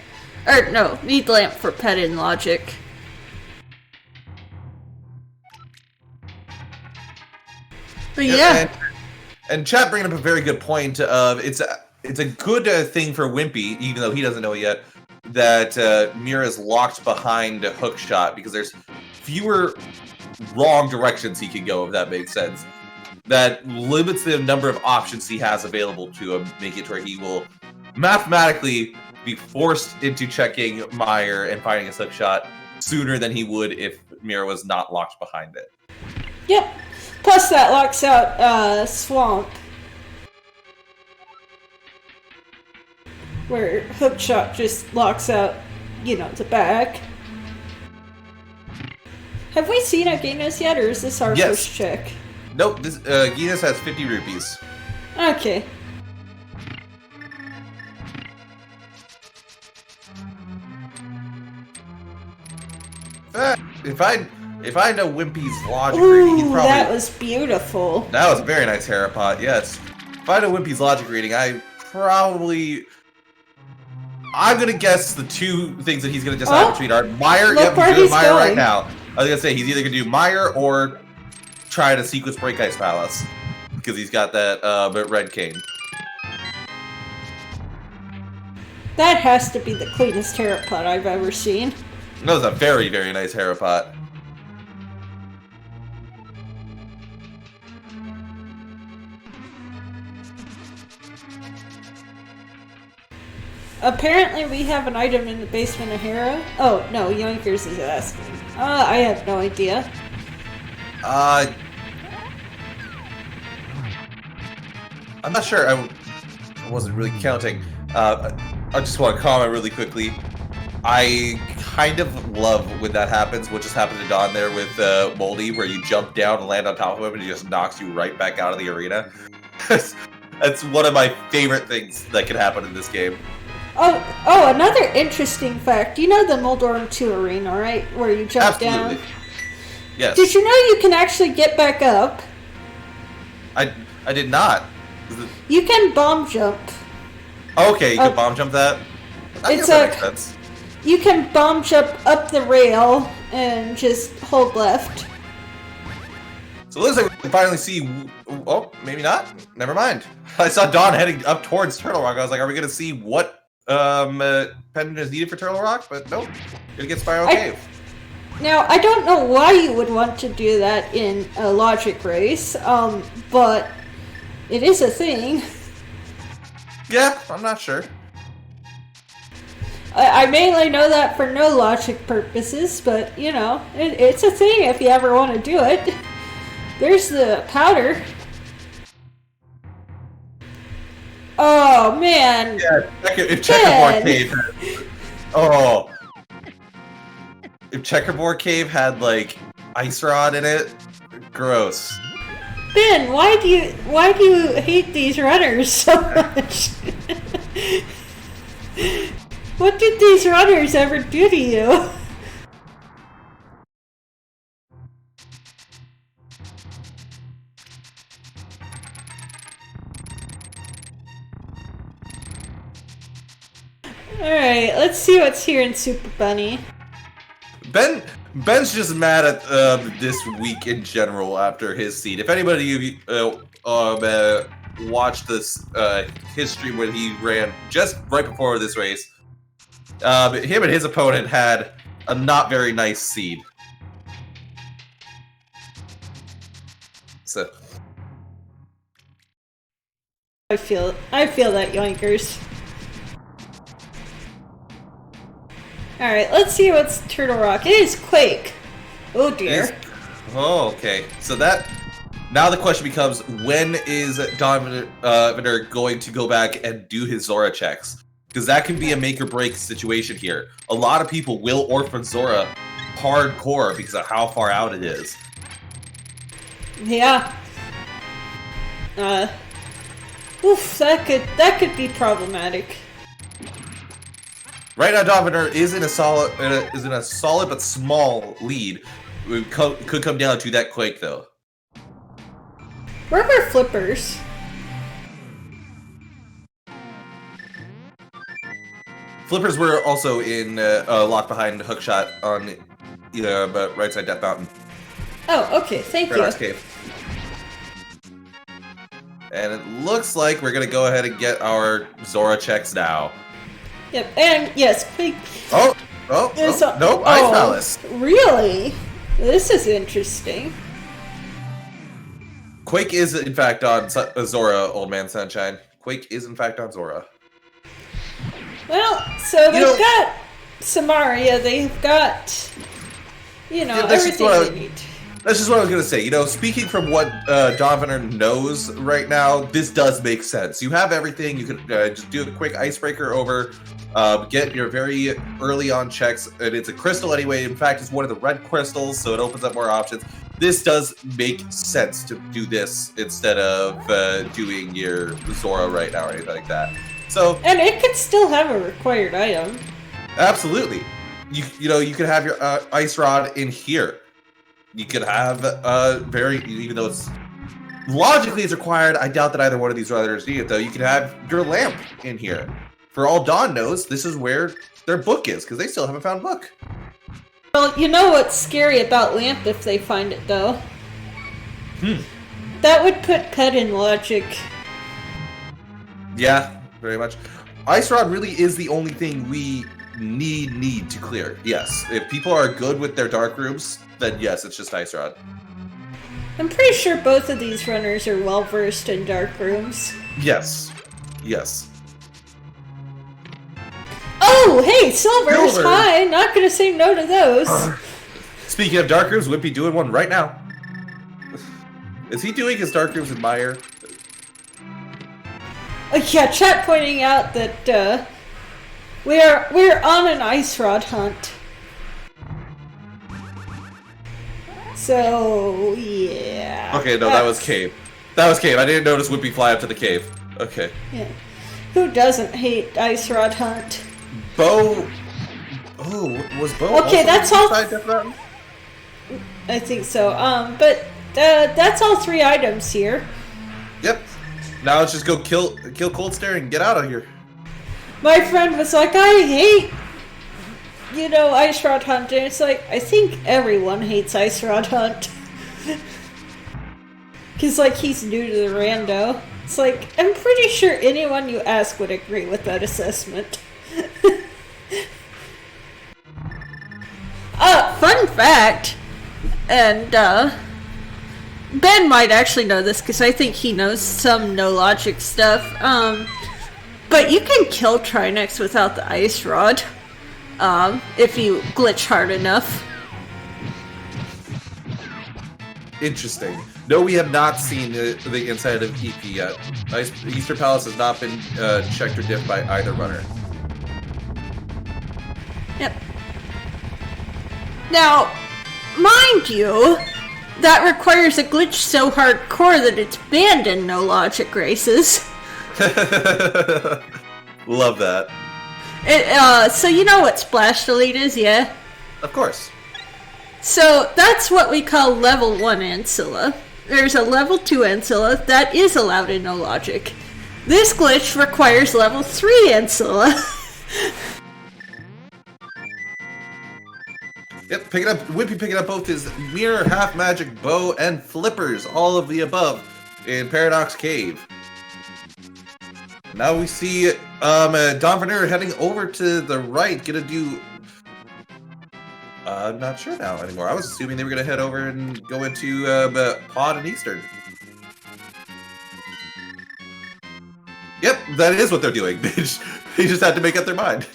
or no, need lamp for Pedin logic. But yeah. And chat bringing up a very good point of it's a good thing for Wimpy, even though he doesn't know it yet, that Mirror is locked behind a hook shot because there's fewer wrong directions he can go, if that makes sense. That limits the number of options he has available to him, make it to where he will mathematically be forced into checking Mire and finding a hook shot sooner than he would if Mira was not locked behind it. Yep. Plus that locks out Swamp. Where Hookshot just locks out, you know, the back. Have we seen Aguinas yet, or is this our first check? Nope, this Aguinas has 50 rupees. Okay. If I know Wimpy's logic reading, he'd probably... that was beautiful. That was a very nice Harapot, yes. If I know Wimpy's logic reading, I'm gonna guess the two things that he's gonna decide between are Mire. Yep, he's doing Mire right now. I was gonna say he's either gonna do Mire or try to sequence Break Ice Palace because he's got that red cane. That has to be the cleanest Harapot I've ever seen. That was a very, very nice Harapot. Apparently we have an item in the basement of Hera. Oh, no, Yoinkers is asking. I have no idea. I'm not sure. I wasn't really counting. I just want to comment really quickly. I kind of love when that happens, what just happened to Dawn there with Moldy, where you jump down and land on top of him and he just knocks you right back out of the arena. That's one of my favorite things that can happen in this game. Oh, another interesting fact. You know the Moldorm 2 arena, right? Where you jump down? Yes. Did you know you can actually get back up? I did not. You can bomb jump. Okay, you can bomb jump that? I guess that makes sense. You can bomb jump up the rail and just hold left. So it looks like we can finally see... Oh, maybe not. Never mind. I saw Dawn heading up towards Turtle Rock. I was like, are we going to see what pendant is needed for Turtle Rock? But nope. Gonna get Spiral Cave. Now, I don't know why you would want to do that in a logic race, but it is a thing. Yeah, I'm not sure. I mainly know that for no logic purposes, but, you know, it's a thing if you ever want to do it. There's the powder. Oh, man. Yeah, if Checkerboard Cave had... Oh. If Checkerboard Cave had, like, Ice Rod in it, gross. Ben, why do you hate these runners so much? What did these runners ever do to you? Alright, let's see what's here in Super Bunny. Ben's just mad at this week in general after his seed. If anybody of you watched this his stream when he ran just right before this race, him and his opponent had a not very nice seed. So I feel that, Yoinkers. Alright, let's see what's Turtle Rock. It is Quake. Oh dear. Oh, okay. So that... Now the question becomes, when is Dawnvenure going to go back and do his Zora checks? Because that can be a make-or-break situation here. A lot of people will orphan Zora hardcore because of how far out it is. Yeah. Oof, that could be problematic. Right now, Dawnvenure is in a solid but small lead. It could come down to that Quake, though. Where were Flippers? Flippers were also in locked behind Hookshot on right side Death Mountain. Oh, okay. Thank you. Cave. And it looks like we're gonna go ahead and get our Zora checks now. Yep, and yes, Quake. No, Ice Palace. Really? This is interesting. Quake is in fact on Zora, Old Man Sunshine. Quake is in fact on Zora. Well, so they've got Samaria, they've got You know, Yeah, that's just everything you need. That's just what I was gonna say. You know, speaking from what Dawnvenure knows right now, this does make sense. You have everything. You can just do a quick icebreaker over, get your very early on checks, and it's a crystal anyway. In fact, it's one of the red crystals, so it opens up more options. This does make sense to do this instead of doing your Zora right now or anything like that. So, and it could still have a required item. Absolutely. You know, you could have your ice rod in here. You could have even though it's logically it's required, I doubt that either one of these runners need it though. You could have your lamp in here. For all Dawn knows, this is where their book is, because they still haven't found book. Well, you know what's scary about lamp if they find it though? That would put Pet in logic. Yeah, very much. Ice rod really is the only thing we need to clear. Yes. If people are good with their dark rooms, then yes, it's just ice rod. I'm pretty sure both of these runners are well versed in dark rooms. Yes. Yes. Oh, hey, Silvers! Hi! Not gonna say no to those. Speaking of dark rooms, Wimpy doing one right now. Is he doing his dark rooms in Meyer? Yeah, chat pointing out that we're on an ice rod hunt. So yeah. Okay, no, that was cave. That was cave. I didn't notice Wimpy fly up to the cave. Okay. Yeah. Who doesn't hate ice rod hunt? Bo. Oh, was Bo? Okay, that's all. I think so. But that's all 3 items here. Yep. Now let's just go kill Cold Stare and get out of here. My friend was like, I hate, ice rod hunt. And it's like, I think everyone hates ice rod hunt. Because, he's new to the rando. It's like, I'm pretty sure anyone you ask would agree with that assessment. Fun fact, and, Ben might actually know this because I think he knows some no logic stuff. But you can kill Trinex without the ice rod, if you glitch hard enough. Interesting. No, we have not seen the inside of EP yet. Easter Palace has not been checked or diffed by either runner. Yep. Now, mind you, that requires a glitch so hardcore that it's banned in no logic races. Love that. So you know what Splash Delete is, yeah? Of course. So that's what we call level 1 Ancilla. There's a level 2 Ancilla that is allowed in no logic. This glitch requires level 3 Ancilla. Yep, Wimpy picking up both his mirror, half magic bow, and flippers, all of the above, in Paradox Cave. Now we see Dawnvenure heading over to the right, gonna do... I'm not sure now anymore. I was assuming they were gonna head over and go into Pod and Eastern. Yep, that is what they're doing. They just had to make up their mind.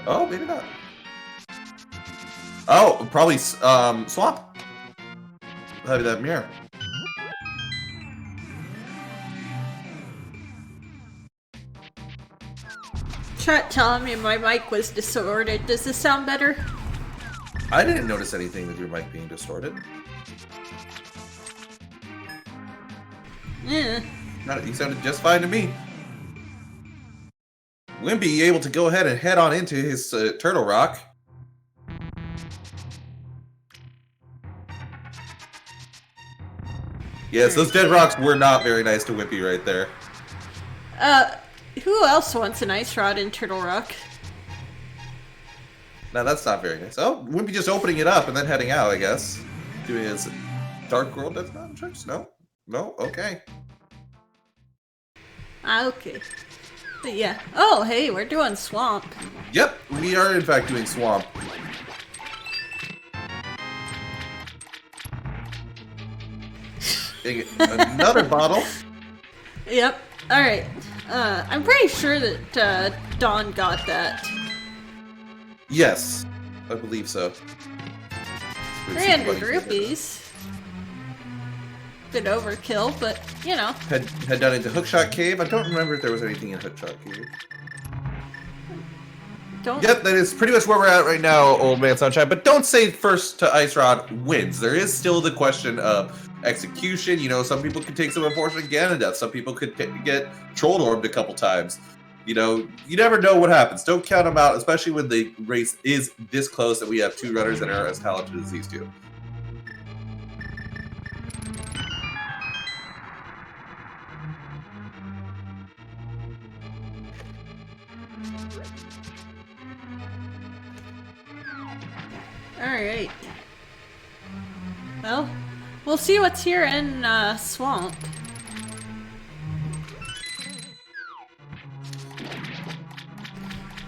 Oh, maybe not. Oh, probably Swamp. Having that mirror. Chat telling me my mic was distorted. Does this sound better? I didn't notice anything with your mic being distorted. Yeah. You sounded just fine to me. Wimpy able to go ahead and head on into his Turtle Rock. Yes, those dead rocks were not very nice to Wimpy right there. Who else wants an ice rod in Turtle Rock? No, that's not very nice. Oh, Wimpy just opening it up and then heading out, I guess. Doing his Dark World Death Mountain tricks? No? No? Okay. Okay. But yeah. Oh, hey, we're doing Swamp. Yep, we are in fact doing Swamp. Another bottle. Yep. Alright. I'm pretty sure that Dawn got that. Yes. I believe so. 300 rupees. Bit overkill, but you know. Head down into Hookshot Cave. I don't remember if there was anything in Hookshot Cave. Yep, that is pretty much where we're at right now, Old Man Sunshine. But don't say first to Ice Rod wins. There is still the question of execution. You know, some people could take some unfortunate Ganon death. Some people could get trolled ormed a couple times. You know, you never know what happens. Don't count them out, especially when the race is this close and we have two runners that are as talented as these two. Alright. Well, we'll see what's here in Swamp.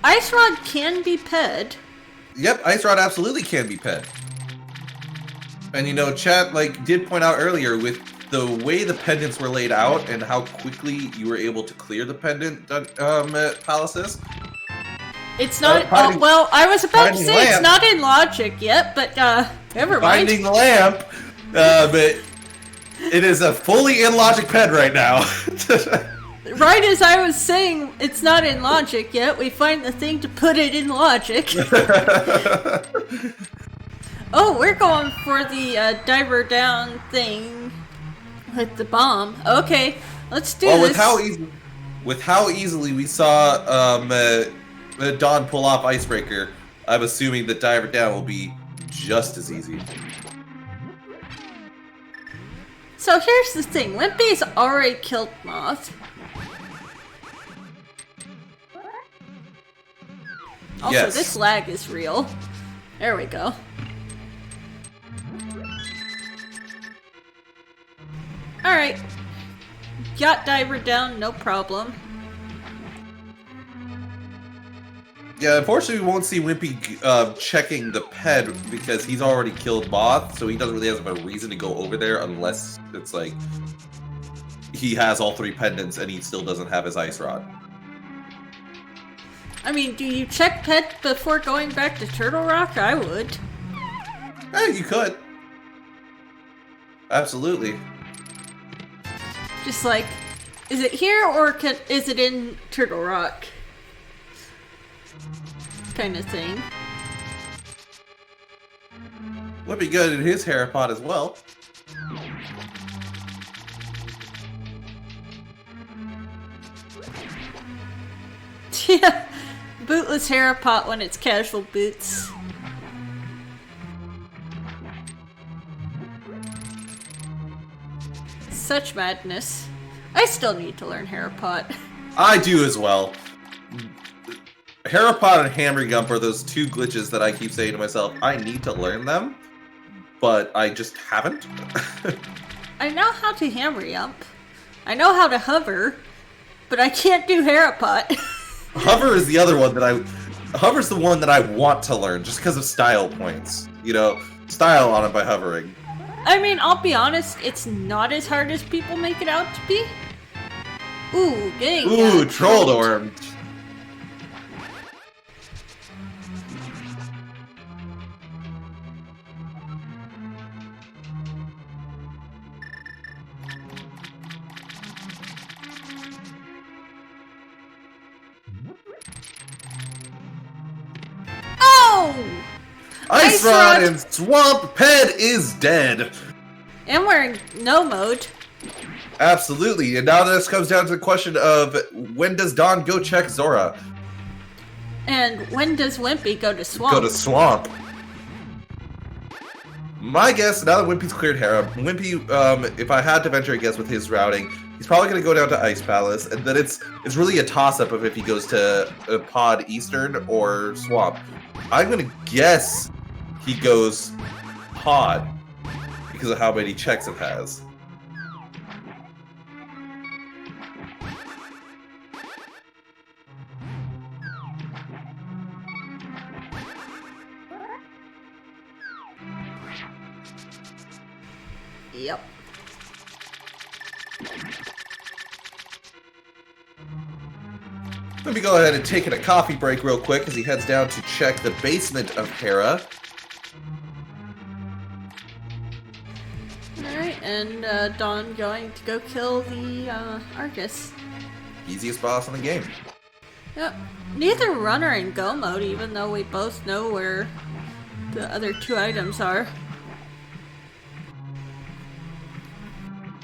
Ice Rod can be ped. Yep, Ice Rod absolutely can be ped. And you know, chat did point out earlier with the way the pendants were laid out and how quickly you were able to clear the pendant palaces. It's not. Well, I was about to say it's not in logic yet, but never mind. Finding the lamp, but it is a fully in logic ped right now. Right as I was saying, it's not in logic yet. We find the thing to put it in logic. Oh, we're going for the diver down thing with the bomb. Okay, let's do this. With how easily we saw Dawn pull off Icebreaker, I'm assuming that diver down will be just as easy. So here's the thing: Wimpy's already killed Moth. Also, yes. This lag is real. There we go. Alright. Got diver down, no problem. Yeah, unfortunately we won't see Wimpy checking the ped because he's already killed Moth, so he doesn't really have a reason to go over there unless it's like he has all three pendants and he still doesn't have his Ice Rod. I mean, do you check ped before going back to Turtle Rock? I would. Hey, you could. Absolutely. Just like, is it here or is it in Turtle Rock? Kind of thing. Would be good in his hair pot as well. Yeah, bootless hair pot when it's casual boots. Such madness. I still need to learn Harapot. I do as well. Harapot and Hammer Gump are those two glitches that I keep saying to myself, I need to learn them, but I just haven't. I know how to Hammer Gump. I know how to hover, but I can't do Harapot. Hover is the other one that Hover's the one that I want to learn just because of style points. You know, style on it by hovering. I mean, I'll be honest, it's not as hard as people make it out to be. Ooh, dang. Ooh, trolled orb. Oh! Ice Rod and Swamp Ped is dead. And we're in no mode. Absolutely. And now this comes down to the question of when does Dawn go check Zora? And when does Wimpy go to Swamp? Go to Swamp. My guess, now that Wimpy's cleared Hera, Wimpy, if I had to venture a guess with his routing, he's probably going to go down to Ice Palace, and then it's really a toss-up of if he goes to Pod Eastern or Swamp. I'm going to guess he goes Pod because of how many checks it has. Yep. Let me go ahead and take a coffee break real quick as he heads down to check the basement of Hera. Alright, and Dawn going to go kill the Argus. Easiest boss in the game. Yep. Neither runner and go mode, even though we both know where the other 2 items are.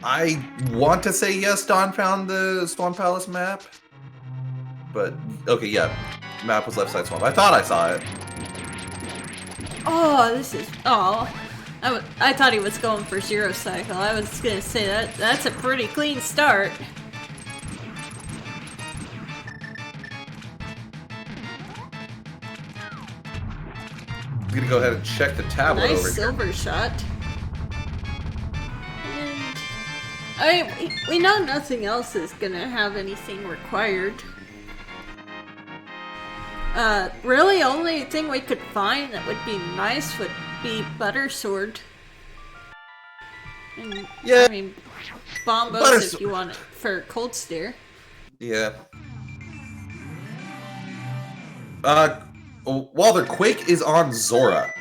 I want to say yes, Dawn found the Swamp Palace map. But, okay, yeah. Map was left side swamp. I thought I saw it. Oh, this is... Oh. I thought he was going for 0 cycle. I was gonna say that's a pretty clean start. I'm gonna go ahead and check the tablet Nice over silver here. shot. And we know nothing else is gonna have anything required. Really only thing we could find that would be nice would be Butter Sword. And, Yeah. I mean, Bombos if you want it for Cold Stare. Yeah. While the Quake is on Zora.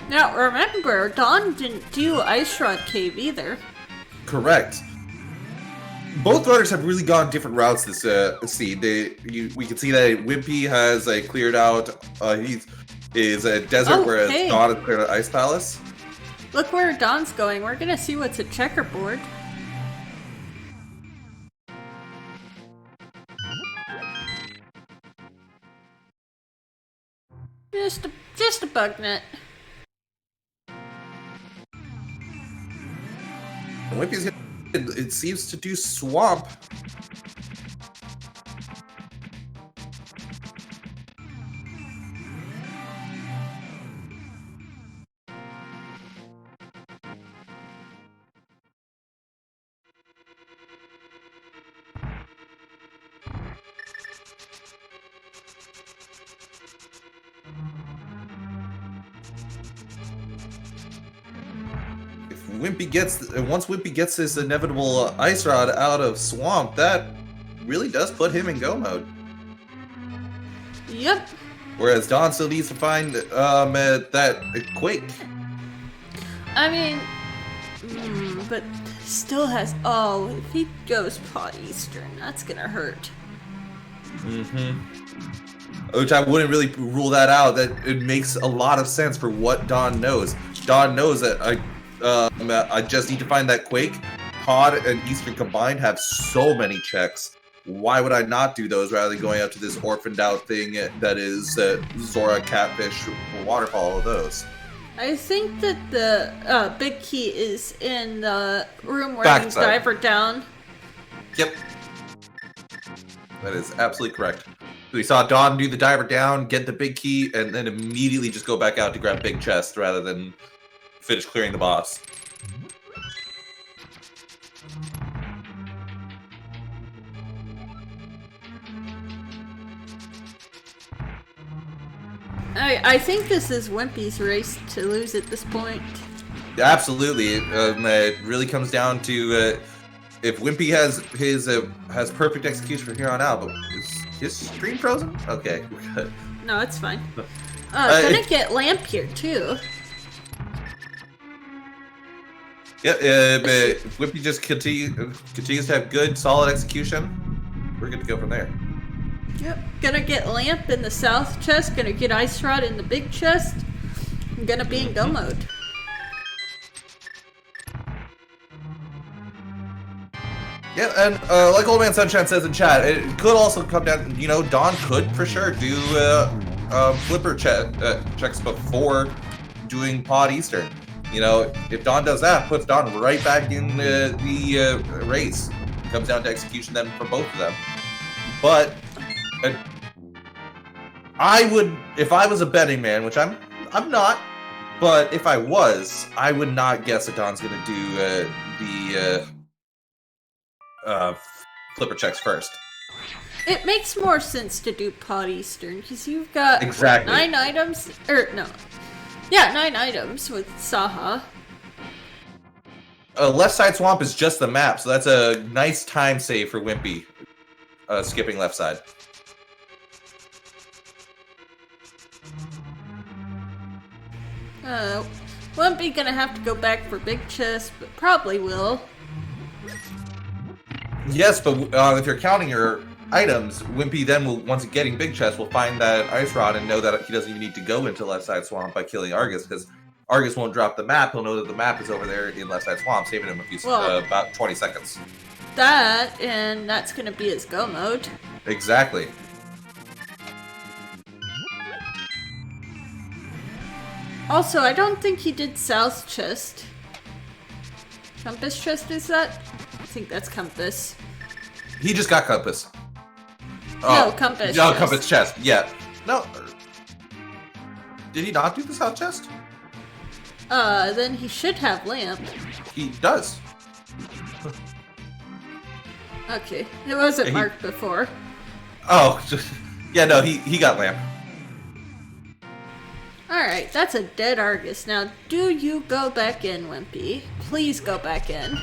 Now remember, Dawn didn't do Ice Rod Cave either. Correct. Both runners have really gone different routes this scene. We can see that Wimpy has cleared out. Is a desert, whereas Dawn has cleared out Ice Palace. Look where Dawn's going. We're gonna see what's a checkerboard. Just a bug net. And Wimpy's it seems to do swamp. Once Wimpy gets this inevitable Ice Rod out of swamp, that really does put him in go mode. Yep. Whereas Dawn still needs to find that Quake. I mean, but still has. Oh, if he goes Pot Eastern, that's gonna hurt. Which I wouldn't really rule that out. That it makes a lot of sense for what Dawn knows. Dawn knows that I just need to find that Quake. Pod and Eastern combined have so many checks. Why would I not do those rather than going out to this orphaned out thing that is Zora, Catfish, Waterfall, all of those? I think that the big key is in the room where you dive her down. Yep. That is absolutely correct. We saw Dawn do the diver down, get the big key, and then immediately just go back out to grab big chest rather than finish clearing the boss. I think this is Wimpy's race to lose at this point. Absolutely. It really comes down to if Wimpy has perfect execution from here on out, but is his stream frozen? Okay, we're good. No, it's fine. Gonna get Lamp here too. Yeah, if Wimpy just continues to have good, solid execution, we're good to go from there. Yep. Gonna get Lamp in the south chest, gonna get Ice Rod in the big chest. I'm gonna be in go mode. Yeah, and like Old Man Sunshine says in chat, it could also come down, Dawn could for sure do flipper checks before doing Pod Eastern. If Dawn does that, puts Dawn right back in the race. Comes down to execution then for both of them. But I would, if I was a betting man, which I'm not, but if I was, I would not guess that Dawn's going to do the flipper checks first. It makes more sense to do Pod Eastern because you've got exactly 9 items, or no, yeah, 9 items with Saha. Left side swamp is just the map, so that's a nice time save for Wimpy. Skipping left side. Wimpy gonna have to go back for big chest, but probably will. Yes, but if you're counting your items, Wimpy then will, once getting big chest, will find that ice rod and know that he doesn't even need to go into left side swamp by killing Argus, because Argus won't drop the map. He'll know that the map is over there in left side swamp, saving him about 20 seconds. That, and that's gonna be his go mode. Exactly. Also, I don't think he did South chest. Compass chest is that? I think that's compass. He just got compass. No, compass. No, chest. compass chest. Yeah. No. Did he not do the south chest? Then he should have lamp. He does. Okay, it wasn't marked before. Oh, yeah, no, he got lamp. Alright, that's a dead Argus. Now, do you go back in, Wimpy? Please go back in.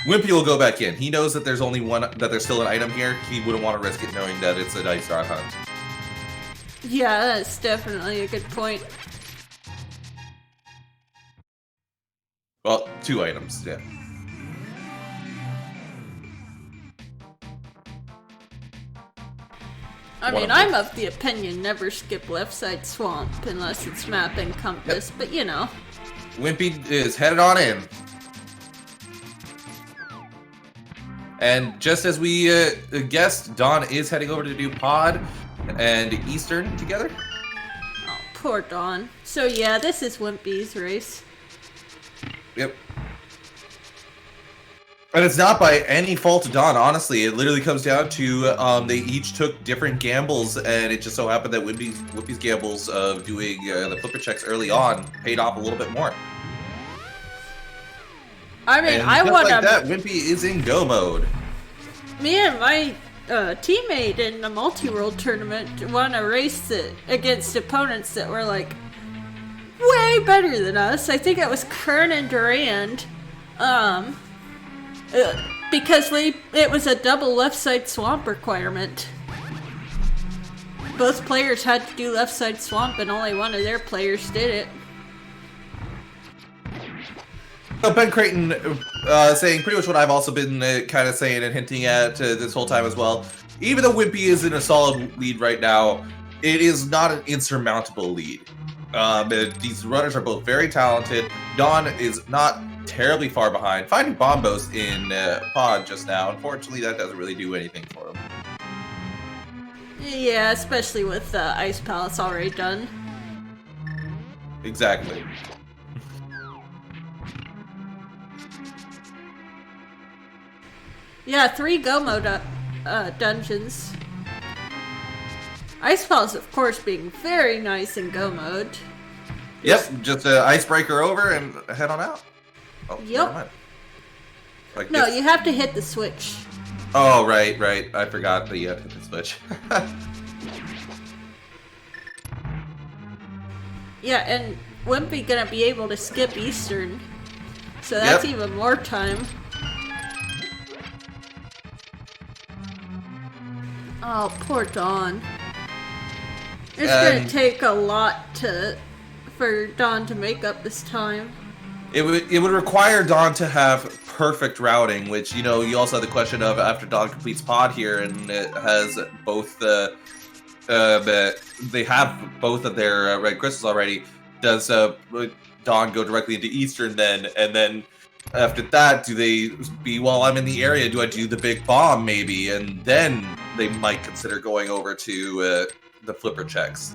Wimpy will go back in. He knows that there's only one, that there's still an item here. He wouldn't want to risk it knowing that it's a ice rod hunt. Yeah, that's definitely a good point. Well, 2 items, yeah. I mean, I'm of the opinion never skip left side swamp unless it's map and compass, but you know. Wimpy is headed on in. And just as we guessed, Dawn is heading over to do Pod and Eastern together. Oh, poor Dawn. So yeah, this is Wimpy's race. Yep. And it's not by any fault of Dawn, honestly. It literally comes down to they each took different gambles, and it just so happened that Wimpy's gambles of doing the flipper checks early on paid off a little bit more. I mean, and I want like that, Wimpy is in go mode. Me and my teammate in the multi-world tournament won a race that, against opponents that were like way better than us. I think it was Kern and Durand. Because it was a double left side swamp requirement. Both players had to do left side swamp, and only one of their players did it. So Ben Creighton saying pretty much what I've also been kind of saying and hinting at this whole time as well. Even though Wimpy is in a solid lead right now, it is not an insurmountable lead. These runners are both very talented. Dawn is not terribly far behind. Finding Bombos in Pod just now, unfortunately, that doesn't really do anything for him. Yeah, especially with Ice Palace already done. Exactly. Yeah, 3 go mode dungeons. Ice Palace, of course, being very nice in go mode. Yep, just an icebreaker over and head on out. Oh, yep. Like no, this. you have to hit the switch. Oh, right. I forgot that you had to hit the switch. Yeah, and Wimpy gonna be able to skip Eastern. So that's even more time. Oh, poor Dawn. It's gonna take a lot for Dawn to make up this time. It would require Dawn to have perfect routing, which, you know, you also have the question of after Dawn completes Pod here and it has both they have both of their red crystals already. Does Dawn go directly into Eastern then? And then after that, do they be, while I'm in the area, do I do the big bomb maybe? And then they might consider going over to the flipper checks.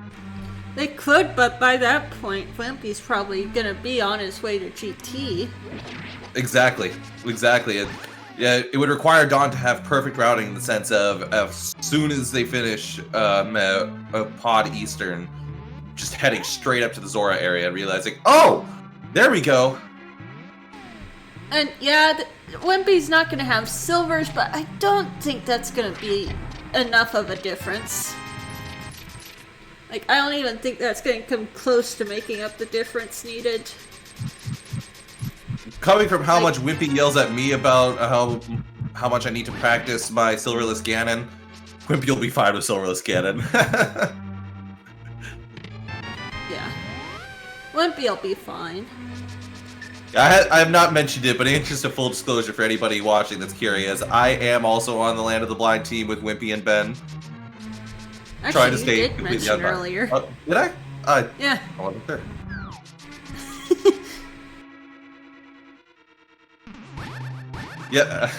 They could, but by that point, Wimpy's probably gonna be on his way to GT. Exactly. It would require Dawn to have perfect routing in the sense of as soon as they finish Pod Eastern, just heading straight up to the Zora area and realizing, oh, there we go. And yeah, Wimpy's not gonna have silvers, but I don't think that's gonna be enough of a difference. Like, I don't even think that's going to come close to making up the difference needed. Coming from how much Wimpy yells at me about how much I need to practice my Silverless Ganon, Wimpy will be fine with Silverless Ganon. Yeah. Wimpy will be fine. I have not mentioned it, but in interest of full disclosure for anybody watching that's curious, I am also on the Land of the Blind team with Wimpy and Ben. Actually, Trying to stay you did completely mention unbiased. earlier. Did I? Yeah. I wasn't there. Yeah.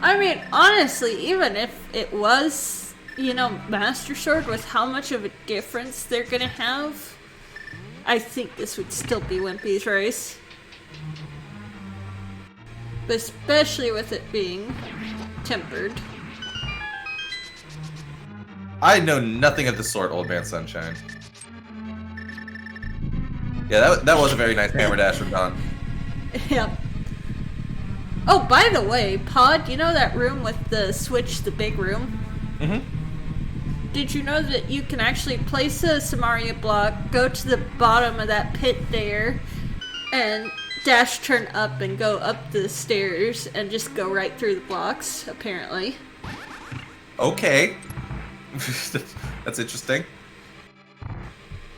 I mean, honestly, even if it was, you know, Master Sword, with how much of a difference they're gonna have, I think this would still be Wimpy's race. But especially with it being tempered. I know nothing of the sort, Old Man Sunshine. Yeah, that was a very nice hammer dash from Dawn. Yep. Oh, by the way, Pod, you know that room with the switch, the big room? Mm-hmm. Did you know that you can actually place a Samaria block, go to the bottom of that pit there, and dash turn up and go up the stairs and just go right through the blocks, apparently. Okay. That's interesting.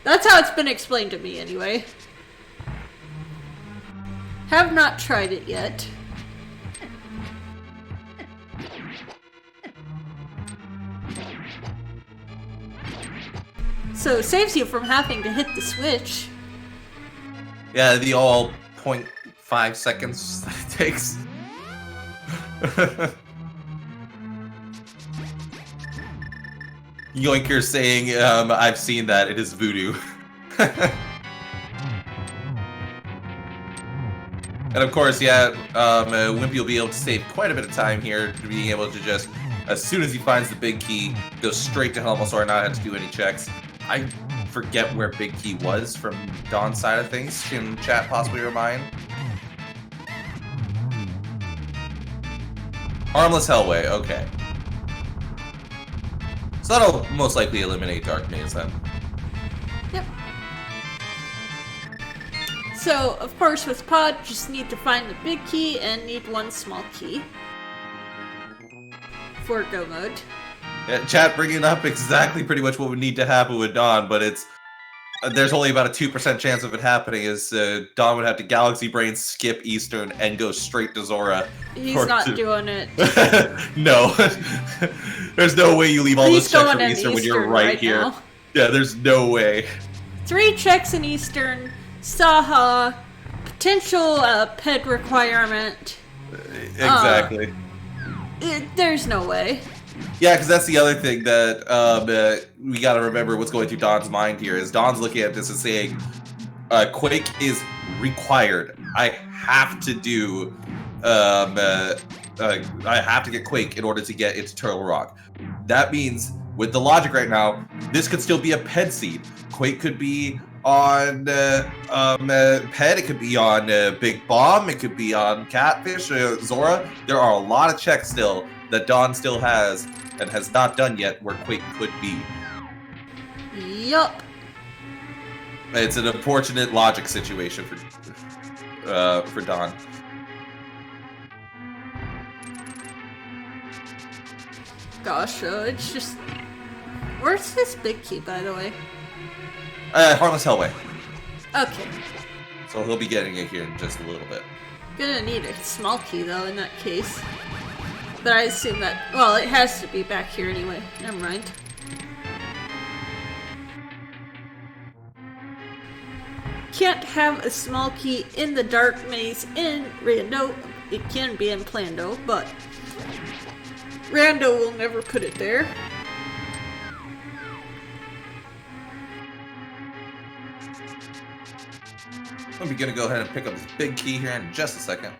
That's how it's been explained to me, anyway. Have not tried it yet. So it saves you from having to hit the switch. Yeah, the all 0.5 seconds that it takes. Yoinker saying, I've seen that, it is voodoo. And of course, yeah, Wimpy will be able to save quite a bit of time here, being able to just, as soon as he finds the big key, go straight to Helmosaur, not have to do any checks. I forget where Big Key was from Dawn's side of things. Can chat possibly remind? Harmless Hellway, okay. So that'll most likely eliminate Dark Maze then. Yep. So, of course, with Pod, just need to find the big key and need one small key for go mode. Yeah, chat bringing up exactly pretty much what would need to happen with Dawn, but it's there's only about a 2% chance of it happening. Is Dawn would have to Galaxy Brain, skip Eastern, and go straight to Zora. He's not doing it. No, there's no way you leave all those checks from Eastern when you're right here. Now. Yeah, there's no way. 3 checks in Eastern, Saha, potential ped requirement. Exactly. There's no way. Yeah, because that's the other thing that we got to remember what's going through Dawn's mind here is Dawn's looking at this and saying, Quake is required. I have to do, I have to get Quake in order to get into Turtle Rock. That means, with the logic right now, this could still be a Ped seed. Quake could be on Ped, it could be on Big Bomb, it could be on Catfish, Zora. There are a lot of checks still that Dawn still has and has not done yet where Quake could be. Yup. It's an unfortunate logic situation for Dawn. Gosh, it's just... Where's this big key, by the way? Harmless Hellway. Okay. So he'll be getting it here in just a little bit. Gonna need a small key, though, in that case. But I assume that... Well, it has to be back here anyway. Never mind. Can't have a small key in the dark maze in Rando. It can be in Plando, but... Rando will never put it there. I'm gonna go ahead and pick up this big key here in just a second.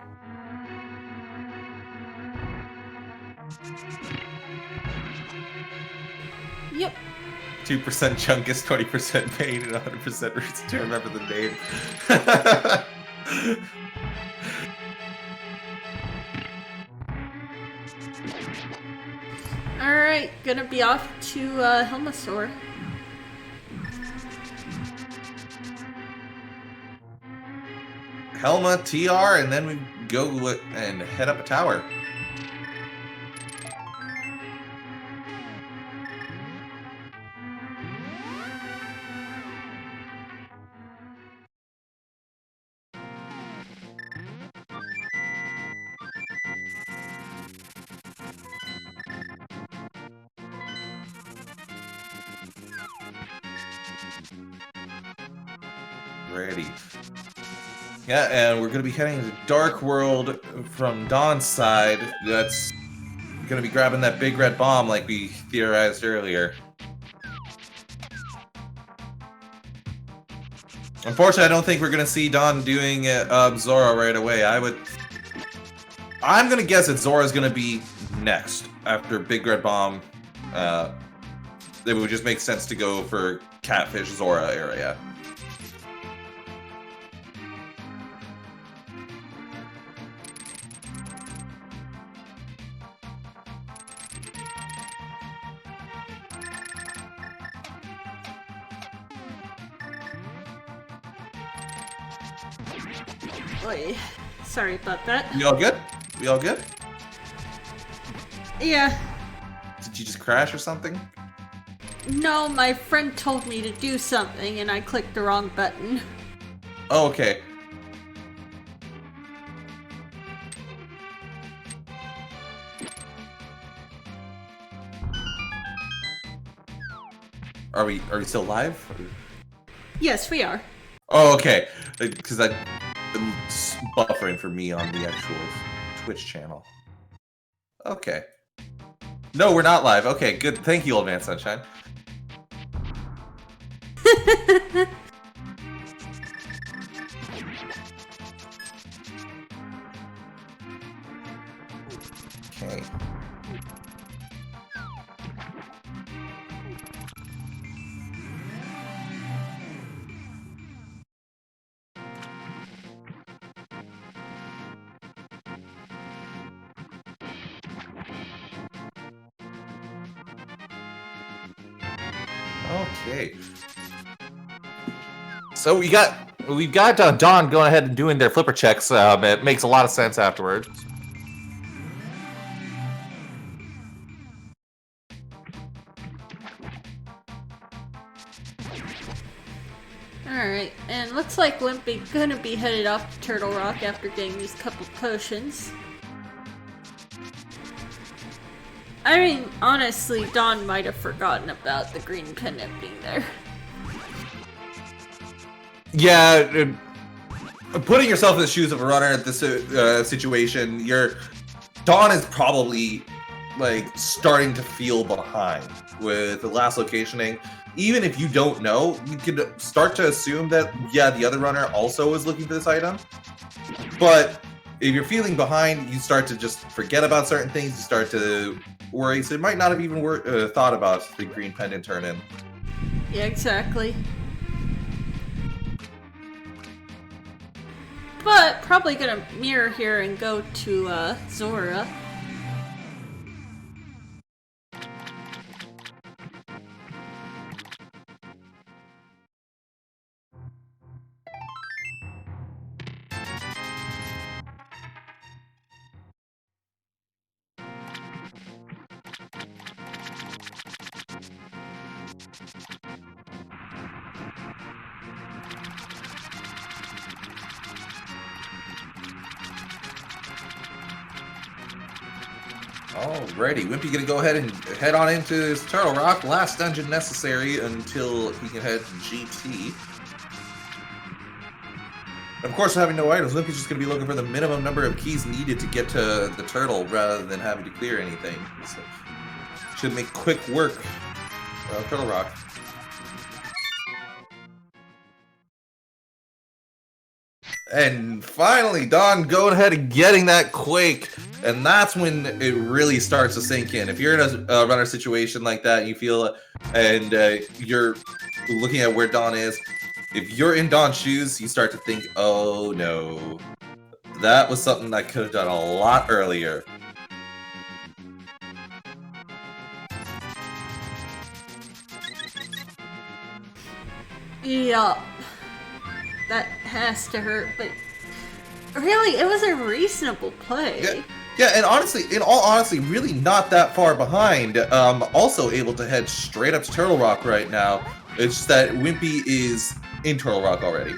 Yep. 2% Chunkus, 20% pain, and 100% reason to remember the name. Alright, gonna be off to Helmosaur. Helma, TR, and then we go and head up a tower. Ready. Yeah, and we're going to be heading to Dark World from Dawn's side. That's going to be grabbing that big red bomb like we theorized earlier. Unfortunately, I don't think we're going to see Dawn doing Zora right away. I'm going to guess that Zora's going to be next after big red bomb. It would just make sense to go for Catfish Zora area. Wait, sorry about that. We all good? We all good? Yeah. Did you just crash or something? No, my friend told me to do something and I clicked the wrong button. Oh, okay. Are we still live? Yes, we are. Oh, okay. Because it's buffering for me on the actual Twitch channel. Okay. No, we're not live. Okay, good. Thank you, Old Man Sunshine. Okay. Okay. So we've got Dawn going ahead and doing their flipper checks. It makes a lot of sense afterwards. Alright, and looks like Wimpy gonna be headed off to Turtle Rock after getting these couple potions. I mean, honestly, Dawn might have forgotten about the green pendant being there. Yeah, putting yourself in the shoes of a runner at this situation, Dawn is probably like starting to feel behind with the last locationing. Even if you don't know, you could start to assume that, yeah, the other runner also is looking for this item. But if you're feeling behind, you start to just forget about certain things, you start to worry, so it might not have even thought about the green pendant turn-in. Yeah, exactly. But probably gonna mirror here and go to Zora. Alrighty, Wimpy gonna go ahead and head on into his Turtle Rock. Last dungeon necessary until he can head to GT. Of course, having no items, Wimpy's just gonna be looking for the minimum number of keys needed to get to the turtle rather than having to clear anything. So, should make quick work of Turtle Rock. And finally, Dawn going ahead and getting that Quake. And that's when it really starts to sink in. If you're in a runner situation like that, you feel, and you're looking at where Dawn is, if you're in Dawn's shoes, you start to think, oh no, that was something I could have done a lot earlier. Yeah, that has to hurt, but really, it was a reasonable play. Yeah, and honestly, in all honesty, really not that far behind. Also able to head straight up to Turtle Rock right now. It's just that Wimpy is in Turtle Rock already.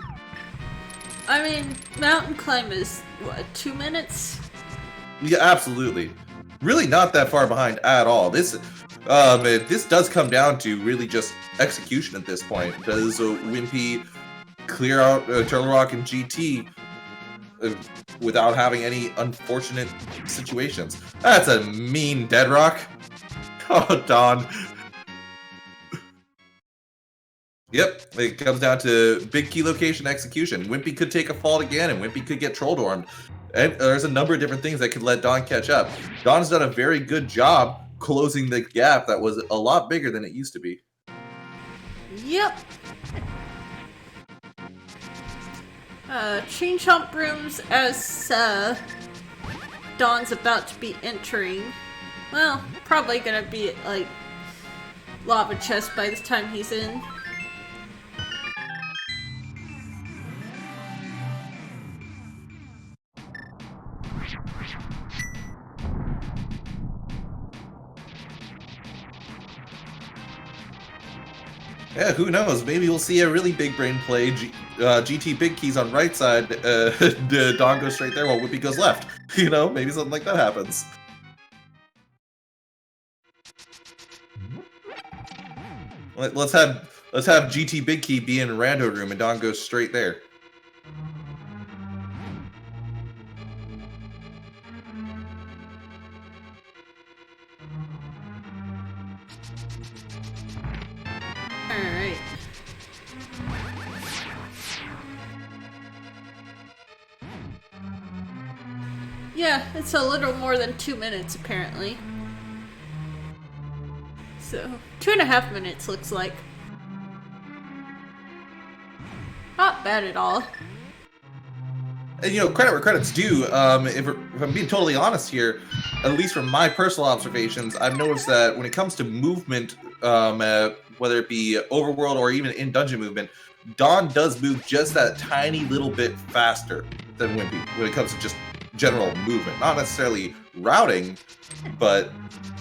I mean, mountain climb is, what, 2 minutes? Yeah, absolutely. Really not that far behind at all. This does come down to really just execution at this point. Does Wimpy clear out Turtle Rock and GT without having any unfortunate situations? That's a mean dead rock. Oh, Dawn. Yep, it comes down to big key location execution. Wimpy could take a fault again, and Wimpy could get troll-dormed. And there's a number of different things that could let Dawn catch up. Dawn's done a very good job closing the gap that was a lot bigger than it used to be. Yep. Change hump rooms as Dawn's about to be entering. Well, probably gonna be like lava chest by the time he's in. Yeah, who knows? Maybe we'll see a really big brain play. GT big keys on right side. Dawn goes straight there while Wimpy goes left. You know, maybe something like that happens. Let's have GT big key be in rando room and Dawn goes straight there. Alright. Yeah, it's a little more than 2 minutes apparently. So, 2.5 minutes looks like. Not bad at all. And you know, credit where credit's due. If I'm being totally honest here, at least from my personal observations, I've noticed that when it comes to movement, whether it be overworld or even in dungeon movement, Dawn does move just that tiny little bit faster than Wimpy when it comes to just general movement. Not necessarily routing, but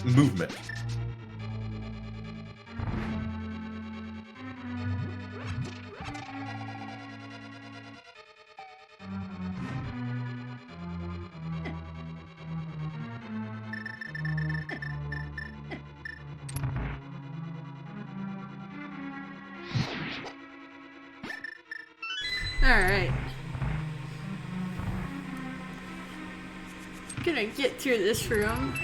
movement. Alright. Gonna get through this room.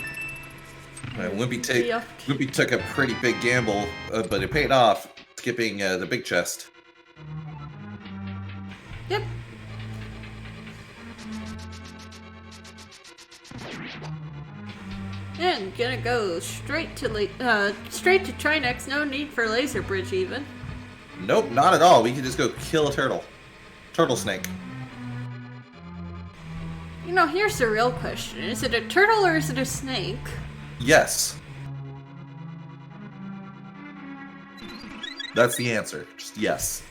Wimpy took a pretty big gamble, but it paid off, skipping the big chest. Yep. And gonna go straight to Trinex. No need for laser bridge even. Nope, not at all. We can just go kill a turtle. Turtle snake. You know, here's the real question. Is it a turtle or is it a snake? Yes. That's the answer. Just yes.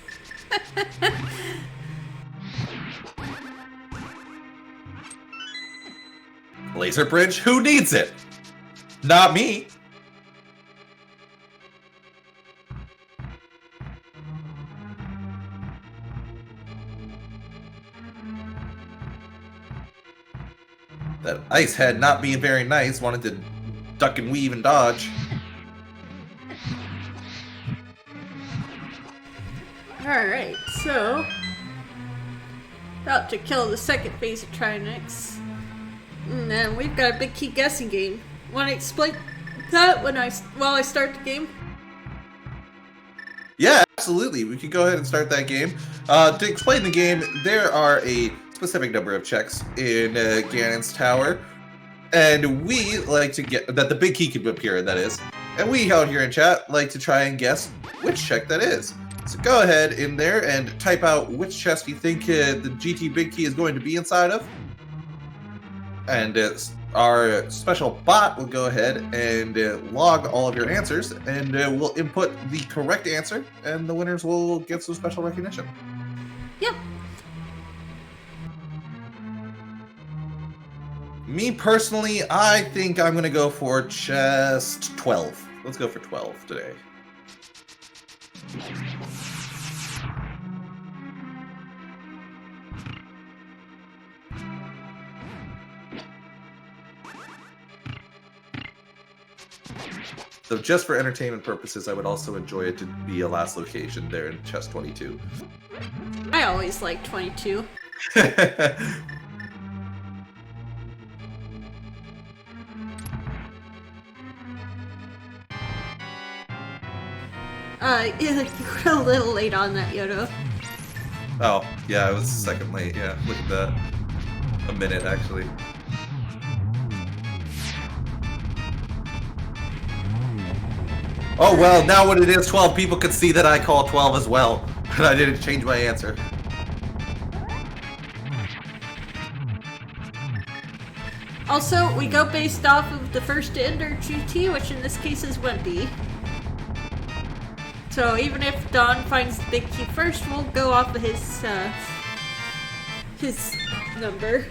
Laser bridge? Who needs it? Not me. That ice head not being very nice, wanted to duck and weave and dodge. Alright, so about to kill the second phase of Trinex. And then we've got a big key guessing game. Wanna explain that while I start the game? Yeah, absolutely. We can go ahead and start that game. To explain the game, there are a specific number of checks in Ganon's tower, and we like to get that the big key can appear, that is, and we out here in chat like to try and guess which check that is. So go ahead in there and type out which chest you think the GT big key is going to be inside of, and our special bot will go ahead and log all of your answers, and we'll input the correct answer, and the winners will get some special recognition. Yep. Me personally, I think I'm going to go for just 12. Let's go for 12 today. So just for entertainment purposes, I would also enjoy it to be a last location there in chest 22. I always like 22. Yeah, you were a little late on that, Yodo. Oh, yeah, I was a second late. Yeah, look at that. A minute, actually. Oh, well, now what it is, 12 people could see that I call 12 as well. But I didn't change my answer. Also, we go based off of the first to enter GT, which in this case is Wimpy. So even if Dawn finds the big key first, we'll go off of his number.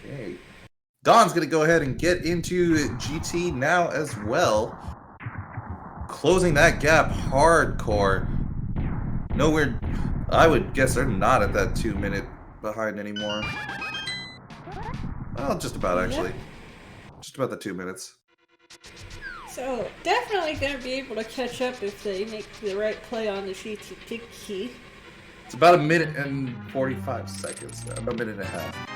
Okay. Dawn's gonna go ahead and get into GT now as well. Closing that gap hardcore. Nowhere, I would guess they're not at that 2-minute behind anymore. Well, just about actually. Just about the 2 minutes. So definitely gonna be able to catch up if they make the right play on the GT big key. It's about a minute and 45 seconds. About a minute and a half.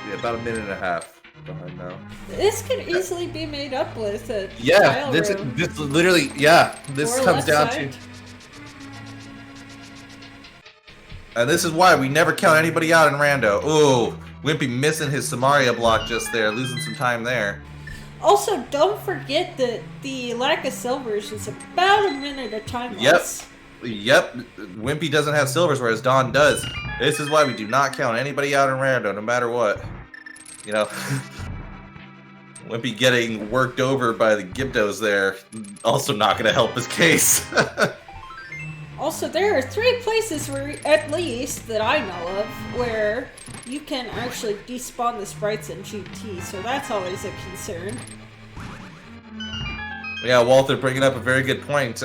Yeah, about a minute and a half behind now. This could easily be made up with a yeah. This literally This comes down to, and this is why we never count anybody out in rando. Ooh, Wimpy missing his Samaria block just there, losing some time there. Also, don't forget that the lack of silvers is about a minute of time loss. Yep. Wimpy doesn't have silvers, whereas Dawn does. This is why we do not count anybody out in rando, no matter what. You know, Wimpy getting worked over by the Gibdos there, also not going to help his case. Also, there are 3 places where, at least, that I know of, where you can actually despawn the sprites in GT, so that's always a concern. Yeah, Walter bringing up a very good point.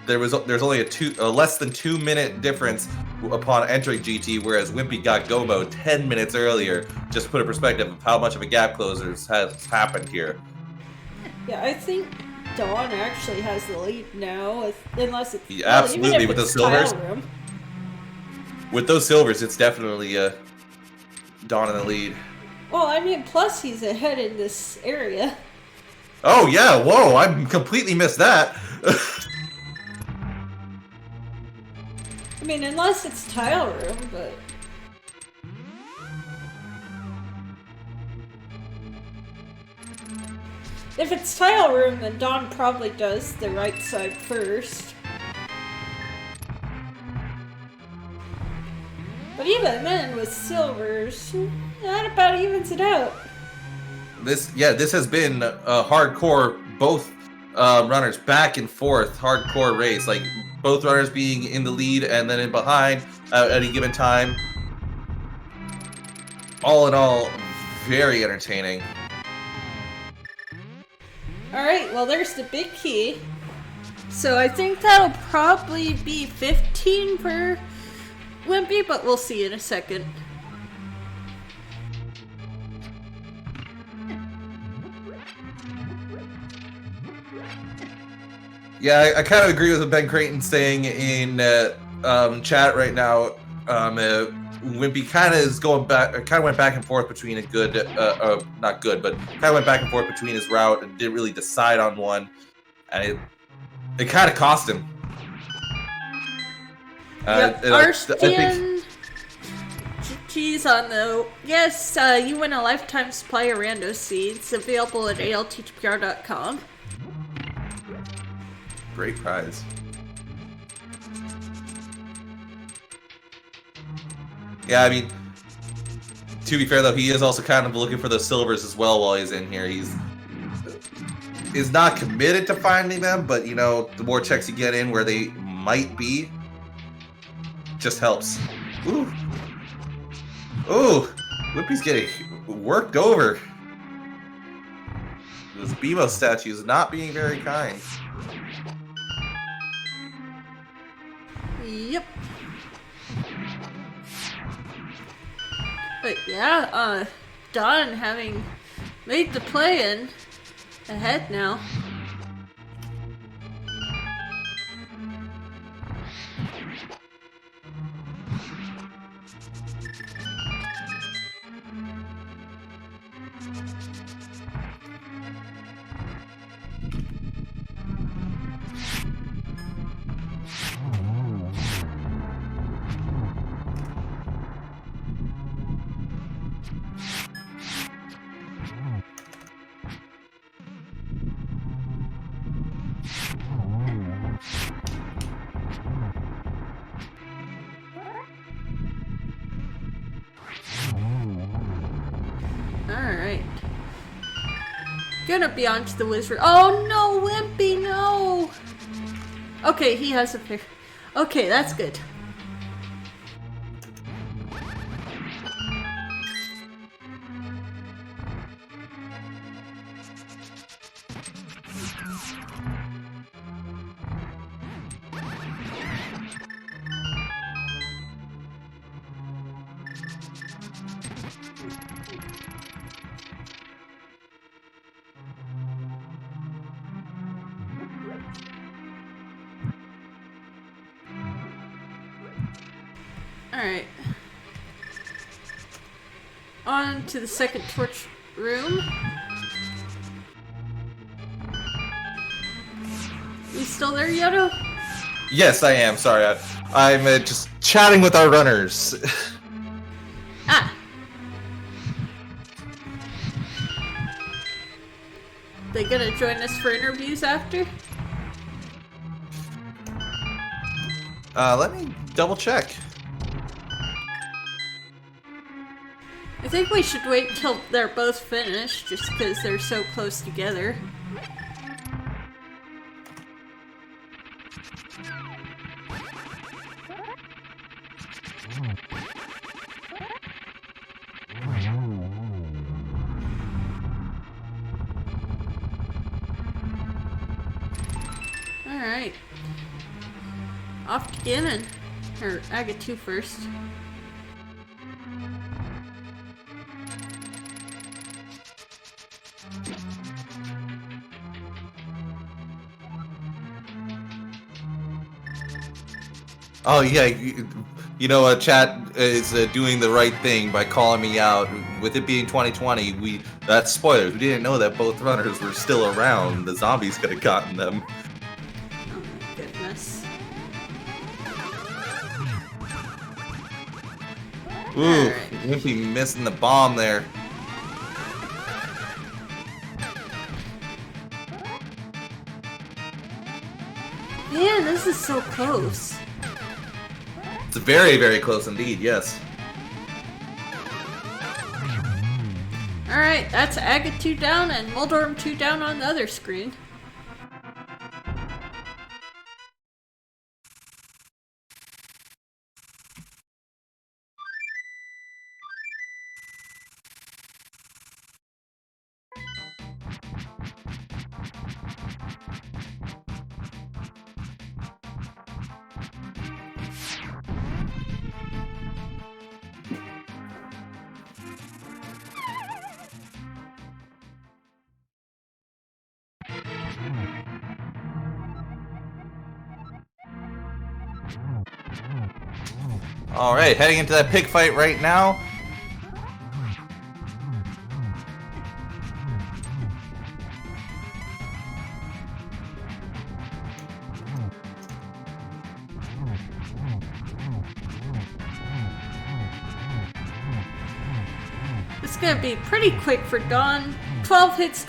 There's only a less than 2 minute difference upon entering GT, whereas Wimpy got Gobo 10 minutes earlier. Just to put a perspective of how much of a gap closers has happened here. Yeah, I think Dawn actually has the lead now, unless it's absolutely with those silvers. With those silvers, it's definitely Dawn in the lead. Well, I mean, plus he's ahead in this area. Oh yeah, whoa! I completely missed that. I mean, unless it's tile room, but... If it's tile room, then Dawn probably does the right side first. But even then, with silvers, that about evens it out. This has been a hardcore, both runners back and forth, hardcore race. Like, both runners being in the lead and then in behind at any given time. All in all, very entertaining. Alright, well there's the big key. So I think that'll probably be 15 for Wimpy, but we'll see in a second. Yeah, I kind of agree with what Ben Creighton saying in chat right now. Wimpy kind of went back and forth between a good, not good, but kind of went back and forth between his route and didn't really decide on one, and it kind of cost him. Yep, Arstian. GG's on the... Yes, you win a lifetime supply of rando seeds available at ALTTPR.com. Great prize. Yeah, I mean, to be fair though, he is also kind of looking for the silvers as well while he's in here. He's not committed to finding them, but you know, the more checks you get in where they might be, just helps. Ooh. Ooh. Whippy's getting worked over. This Bimo statue is not being very kind. Yep. But yeah, Dawn having made the play in ahead now. Alright. Gonna be on to the wizard. Oh no, Wimpy, no! Okay, he has a pick. Okay, that's good. Alright. On to the second torch room. You still there, Yodo? Yes, I am. Sorry, I'm just chatting with our runners. Ah. They gonna join us for interviews after? Let me double check. I think we should wait till they're both finished, just because they're so close together. Alright. Off to Ganon. Or Aga 2 first. Oh yeah, you know, chat is doing the right thing by calling me out. With it being 2020, that's spoilers. We didn't know that both runners were still around. The zombies could have gotten them. Oh my goodness. Ooh, Right. Wimpy missing the bomb there. Man, this is so close. It's very, very close indeed, yes. Alright, that's Aga 2 down and Moldorm 2 down on the other screen. Alright, heading into that pig fight right now. It's gonna be pretty quick for Dawn. 12 hits,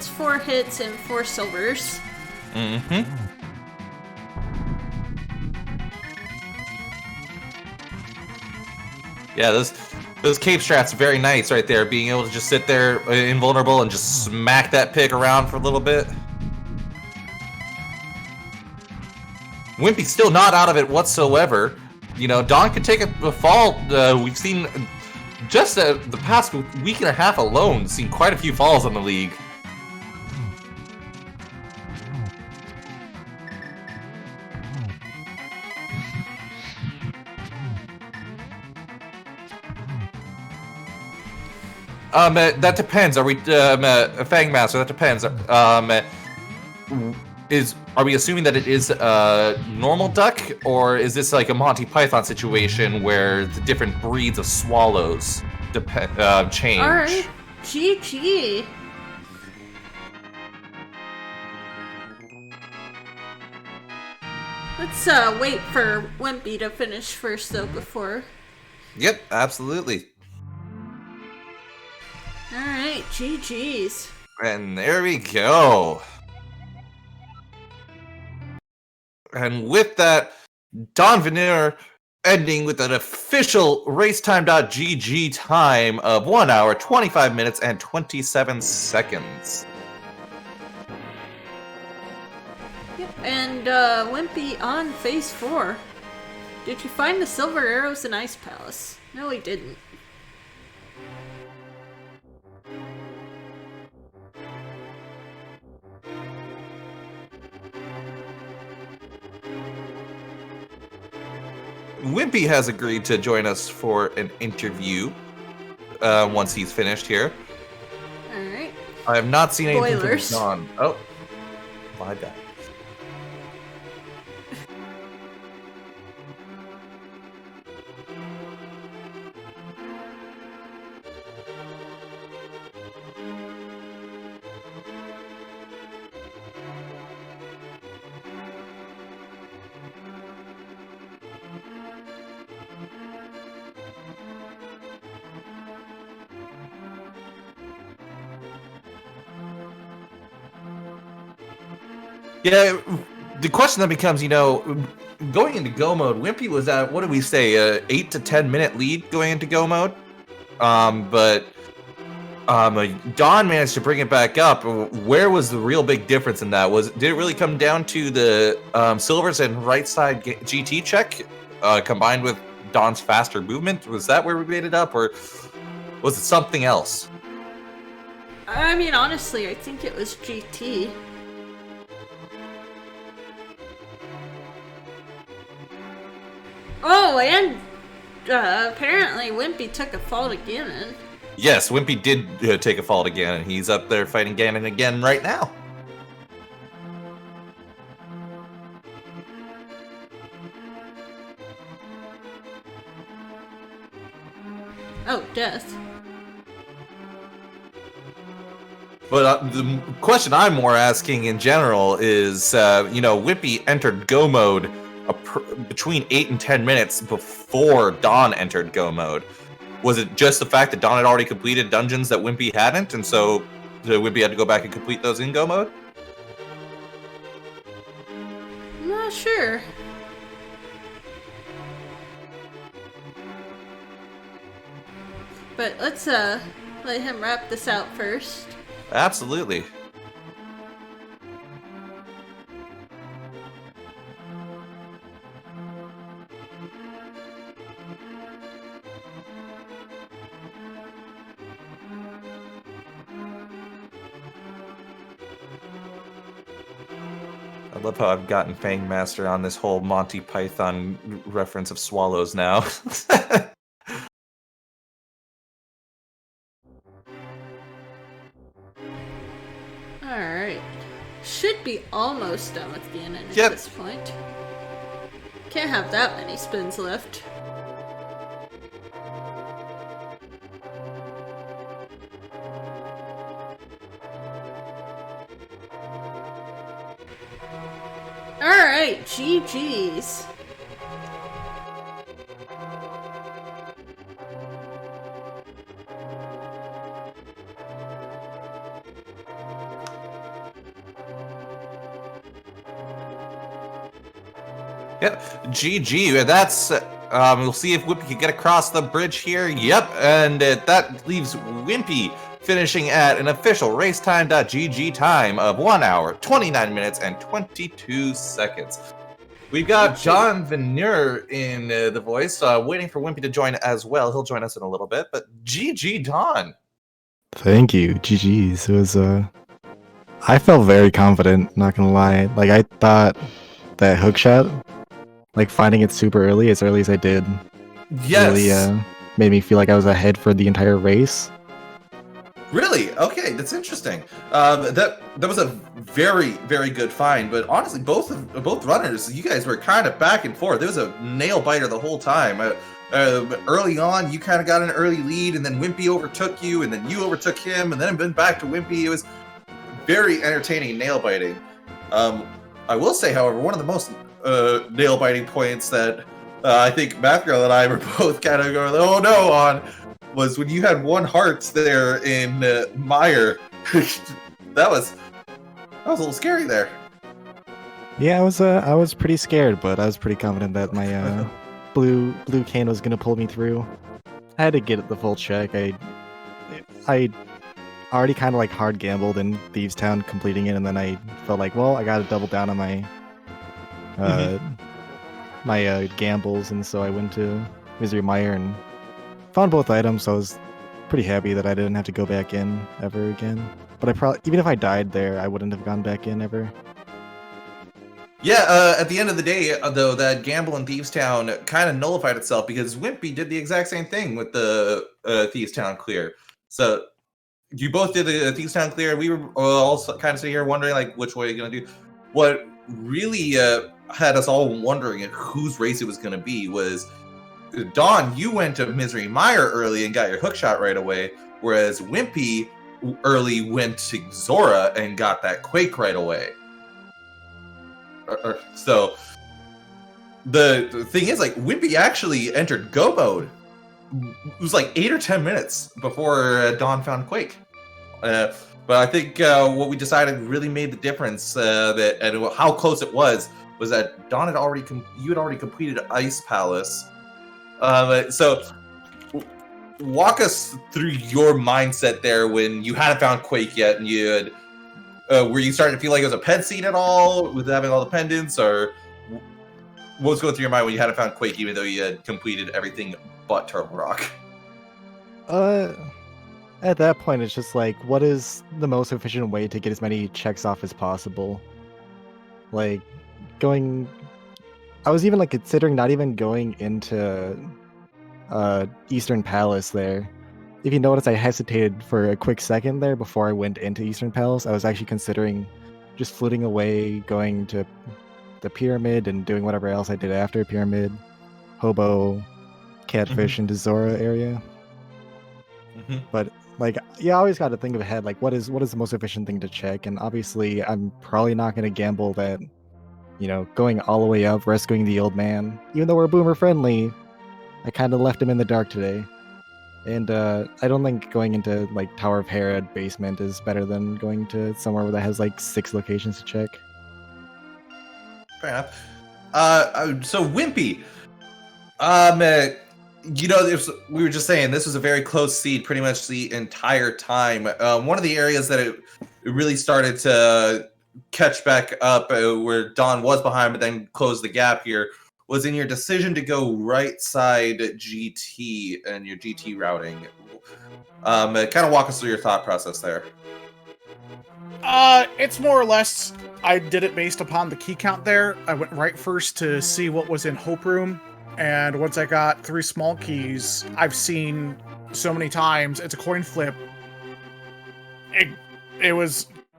4 hits, and 4 silvers. Mm-hmm. Yeah, those cape strats are very nice right there. Being able to just sit there invulnerable and just smack that pick around for a little bit. Wimpy's still not out of it whatsoever. You know, Dawn could take a fall. We've seen just the past week and a half alone, seen quite a few falls on the league. That depends. Are we Fangmaster? That depends. Are we assuming that it is a normal duck, or is this like a Monty Python situation where the different breeds of swallows change? All right, GG. Let's wait for Wimpy to finish first, though, before. Yep, absolutely. Alright, GG's. And there we go. And with that, Dawnvenure ending with an official racetime.gg time of 1 hour, 25 minutes, and 27 seconds. Yep, and Wimpy on phase 4. Did you find the silver arrows in Ice Palace? No, he didn't. Wimpy has agreed to join us for an interview once he's finished here. Alright. I have not seen anything Spoilers. from Dawn. Oh, my bad. Yeah, the question then becomes, you know, going into go mode, Wimpy was at, what did we say, 8 to 10 minute lead going into go mode? But Dawn managed to bring it back up. Where was the real big difference in that? Did it really come down to the silvers and right side GT check combined with Dawn's faster movement? Was that where we made it up, or was it something else? I mean, honestly, I think it was GT. Oh, and apparently Wimpy took a fall to Ganon. Yes, Wimpy did take a fall to Ganon. He's up there fighting Ganon again right now. Oh, death. But the question I'm more asking in general is, you know, Wimpy entered go mode between 8 and 10 minutes before Dawn entered go mode. Was it just the fact that Dawn had already completed dungeons that Wimpy hadn't, and so Wimpy had to go back and complete those in go mode? I'm not sure. But let's let him wrap this out first. Absolutely. I love how I've gotten Fangmaster on this whole Monty Python reference of swallows now. Alright. Should be almost done with Ganon at Yep. this point. Can't have that many spins left. Alright, GG's. Yep, GG. That's we'll see if Wimpy can get across the bridge here. Yep, and that leaves Wimpy finishing at an official racetime.gg time of 1 hour, 29 minutes, and 22 seconds. We've got Dawnvenure in the voice, waiting for Wimpy to join as well. He'll join us in a little bit, but GG Dawn. Thank you, GG's. It was I felt very confident, not gonna lie. Like, I thought that hookshot, like finding it super early as I did, Yes. really made me feel like I was ahead for the entire race. Really? Okay, that's interesting. That was a very, very good find. But honestly, both runners, you guys were kind of back and forth. There was a nail biter the whole time. Early on, you kind of got an early lead, and then Wimpy overtook you, and then you overtook him, and then back to Wimpy. It was very entertaining nail biting. I will say, however, one of the most nail biting points that I think Matthew and I were both kind of going, "Oh no!" on was when you had 1 heart there in Meyer. that was a little scary there. Yeah, I was pretty scared, but I was pretty confident that my blue cane was gonna pull me through. I had to get the full check. I already kind of like hard gambled in Thieves Town completing it, and then I felt like, well, I gotta double down on my my gambles, and so I went to Misery Mire and found both items. So I was pretty happy that I didn't have to go back in ever again. But I probably, even if I died there, I wouldn't have gone back in ever. Yeah, at the end of the day, though, that gamble in Thieves Town kind of nullified itself because Wimpy did the exact same thing with the Thieves Town clear. So you both did the Thieves Town clear. We were all kind of sitting here wondering, like, which way are you going to do? What really had us all wondering whose race it was going to be was, Dawn, you went to Misery Mire early and got your hookshot right away, whereas Wimpy early went to Zora and got that Quake right away. So the thing is, like, Wimpy actually entered go mode. It was like 8 or 10 minutes before Dawn found Quake. But I think what we decided really made the difference, that and how close it was that Dawn had already you had already completed Ice Palace. So walk us through your mindset there when you hadn't found Quake yet, and you had. Were you starting to feel like it was a pen scene at all with having all the pendants, or what was going through your mind when you hadn't found Quake, even though you had completed everything but Turtle Rock? At that point, it's just like, what is the most efficient way to get as many checks off as possible? Like, I was even like considering not even going into Eastern Palace there. If you notice, I hesitated for a quick second there before I went into Eastern Palace. I was actually considering just flitting away, going to the Pyramid and doing whatever else I did after Pyramid, Hobo, Catfish, into Zora area. But like, you always got to think ahead, like, what is the most efficient thing to check? And obviously, I'm probably not going to gamble that, you know, going all the way up, rescuing the old man. Even though we're boomer friendly, I kind of left him in the dark today. And I don't think going into like Tower of Herod basement is better than going to somewhere that has like 6 locations to check. Fair enough. So Wimpy, you know, we were just saying this was a very close seed pretty much the entire time. One of the areas that it really started to catch back up, where Dawn was behind but then closed the gap here, was in your decision to go right side GT and your GT routing. Kind of walk us through your thought process there. It's more or less, I did it based upon the key count there. I went right first to see what was in Hope Room, and once I got 3 small keys, I've seen so many times, it's a coin flip.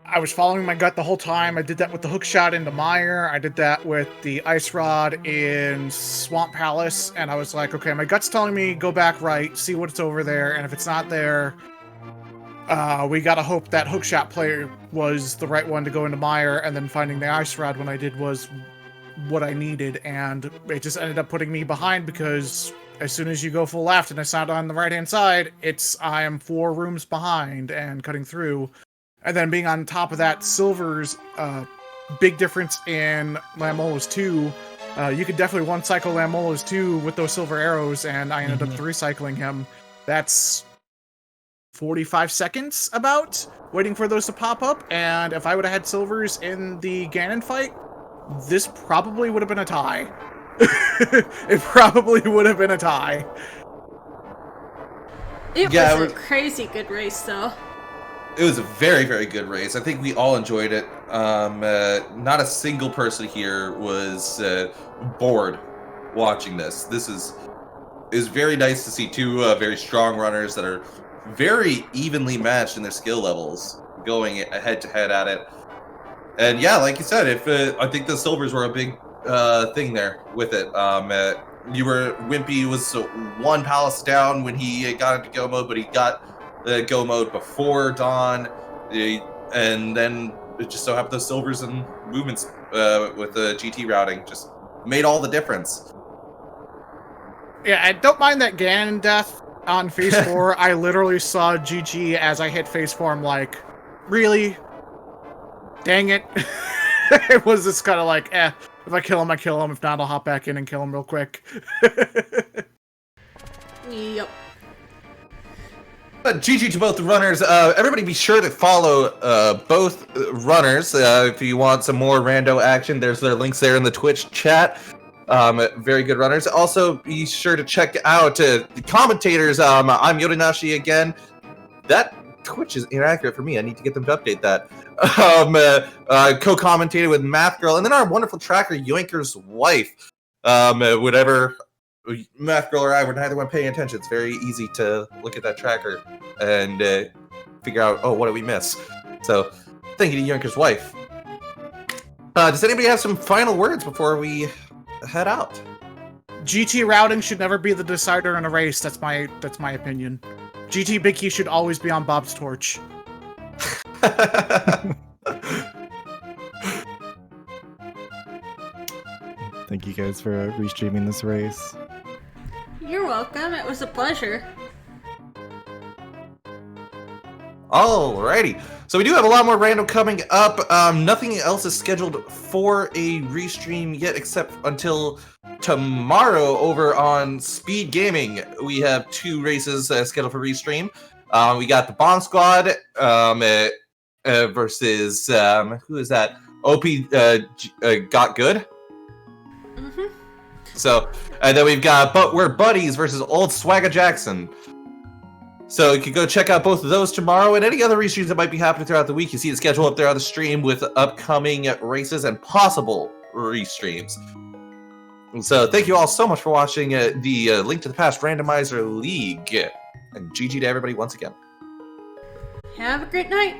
I was following my gut the whole time. I did that with the hook shot into Mire. I did that with the ice rod in Swamp Palace. And I was like, okay, my gut's telling me go back right, see what's over there. And if it's not there, we gotta hope that hook shot player was the right one to go into Mire. And then finding the ice rod when I did was what I needed. And it just ended up putting me behind because as soon as you go full left and it's not on the right-hand side, I am 4 rooms behind and cutting through. And then being on top of that, Silver's big difference in Lamola's 2 You could definitely one cycle Lamolas too with those silver arrows, and I ended up 3-cycling him. That's 45 seconds about waiting for those to pop up, and if I would have had silvers in the Ganon fight, this probably would have been a tie. It probably would have been a tie. It was a crazy good race, though. It was a very, very good race. I think we all enjoyed it. Not a single person here was bored watching this. This is very nice to see two very strong runners that are very evenly matched in their skill levels going head-to-head at it. And yeah, like you said, I think the silvers were a big thing there with it. Wimpy was one palace down when he got into go mode, but he got the go mode before Dawn, and then it just so happened those silvers and movements with the GT routing just made all the difference. Yeah, I don't mind that Ganon death on phase 4. I literally saw GG as I hit phase 4. I'm like, really? Dang it. It was just kind of like, if I kill him, I kill him. If not, I'll hop back in and kill him real quick. Yep. GG to both the runners. Everybody be sure to follow both runners if you want some more rando action. There's their links there in the Twitch chat. Very good runners. Also, be sure to check out the commentators. I'm Yodinashi again. That Twitch is inaccurate for me. I need to get them to update that. Co-commentated with Math Girl, and then our wonderful tracker, Yoinker's wife. Whatever Math Girl or I were neither one paying attention. It's very easy to look at that tracker and figure out, oh, what did we miss? So, thank you to Yoinker's wife. Does anybody have some final words before we head out? GT routing should never be the decider in a race. That's my opinion. GT Biggie should always be on Bob's torch. Thank you guys for restreaming this race. You're welcome. It was a pleasure. Alrighty. So we do have a lot more random coming up. Nothing else is scheduled for a restream yet except until tomorrow over on Speed Gaming. We have 2 races scheduled for restream. We got the Bomb Squad versus who is that? OP Got Good. Mm-hmm. So, and then we've got We're Buddies versus Old Swagga Jackson. So you can go check out both of those tomorrow and any other restreams that might be happening throughout the week. You see the schedule up there on the stream with upcoming races and possible restreams. So thank you all so much for watching the Link to the Past Randomizer League. And GG to everybody once again. Have a great night.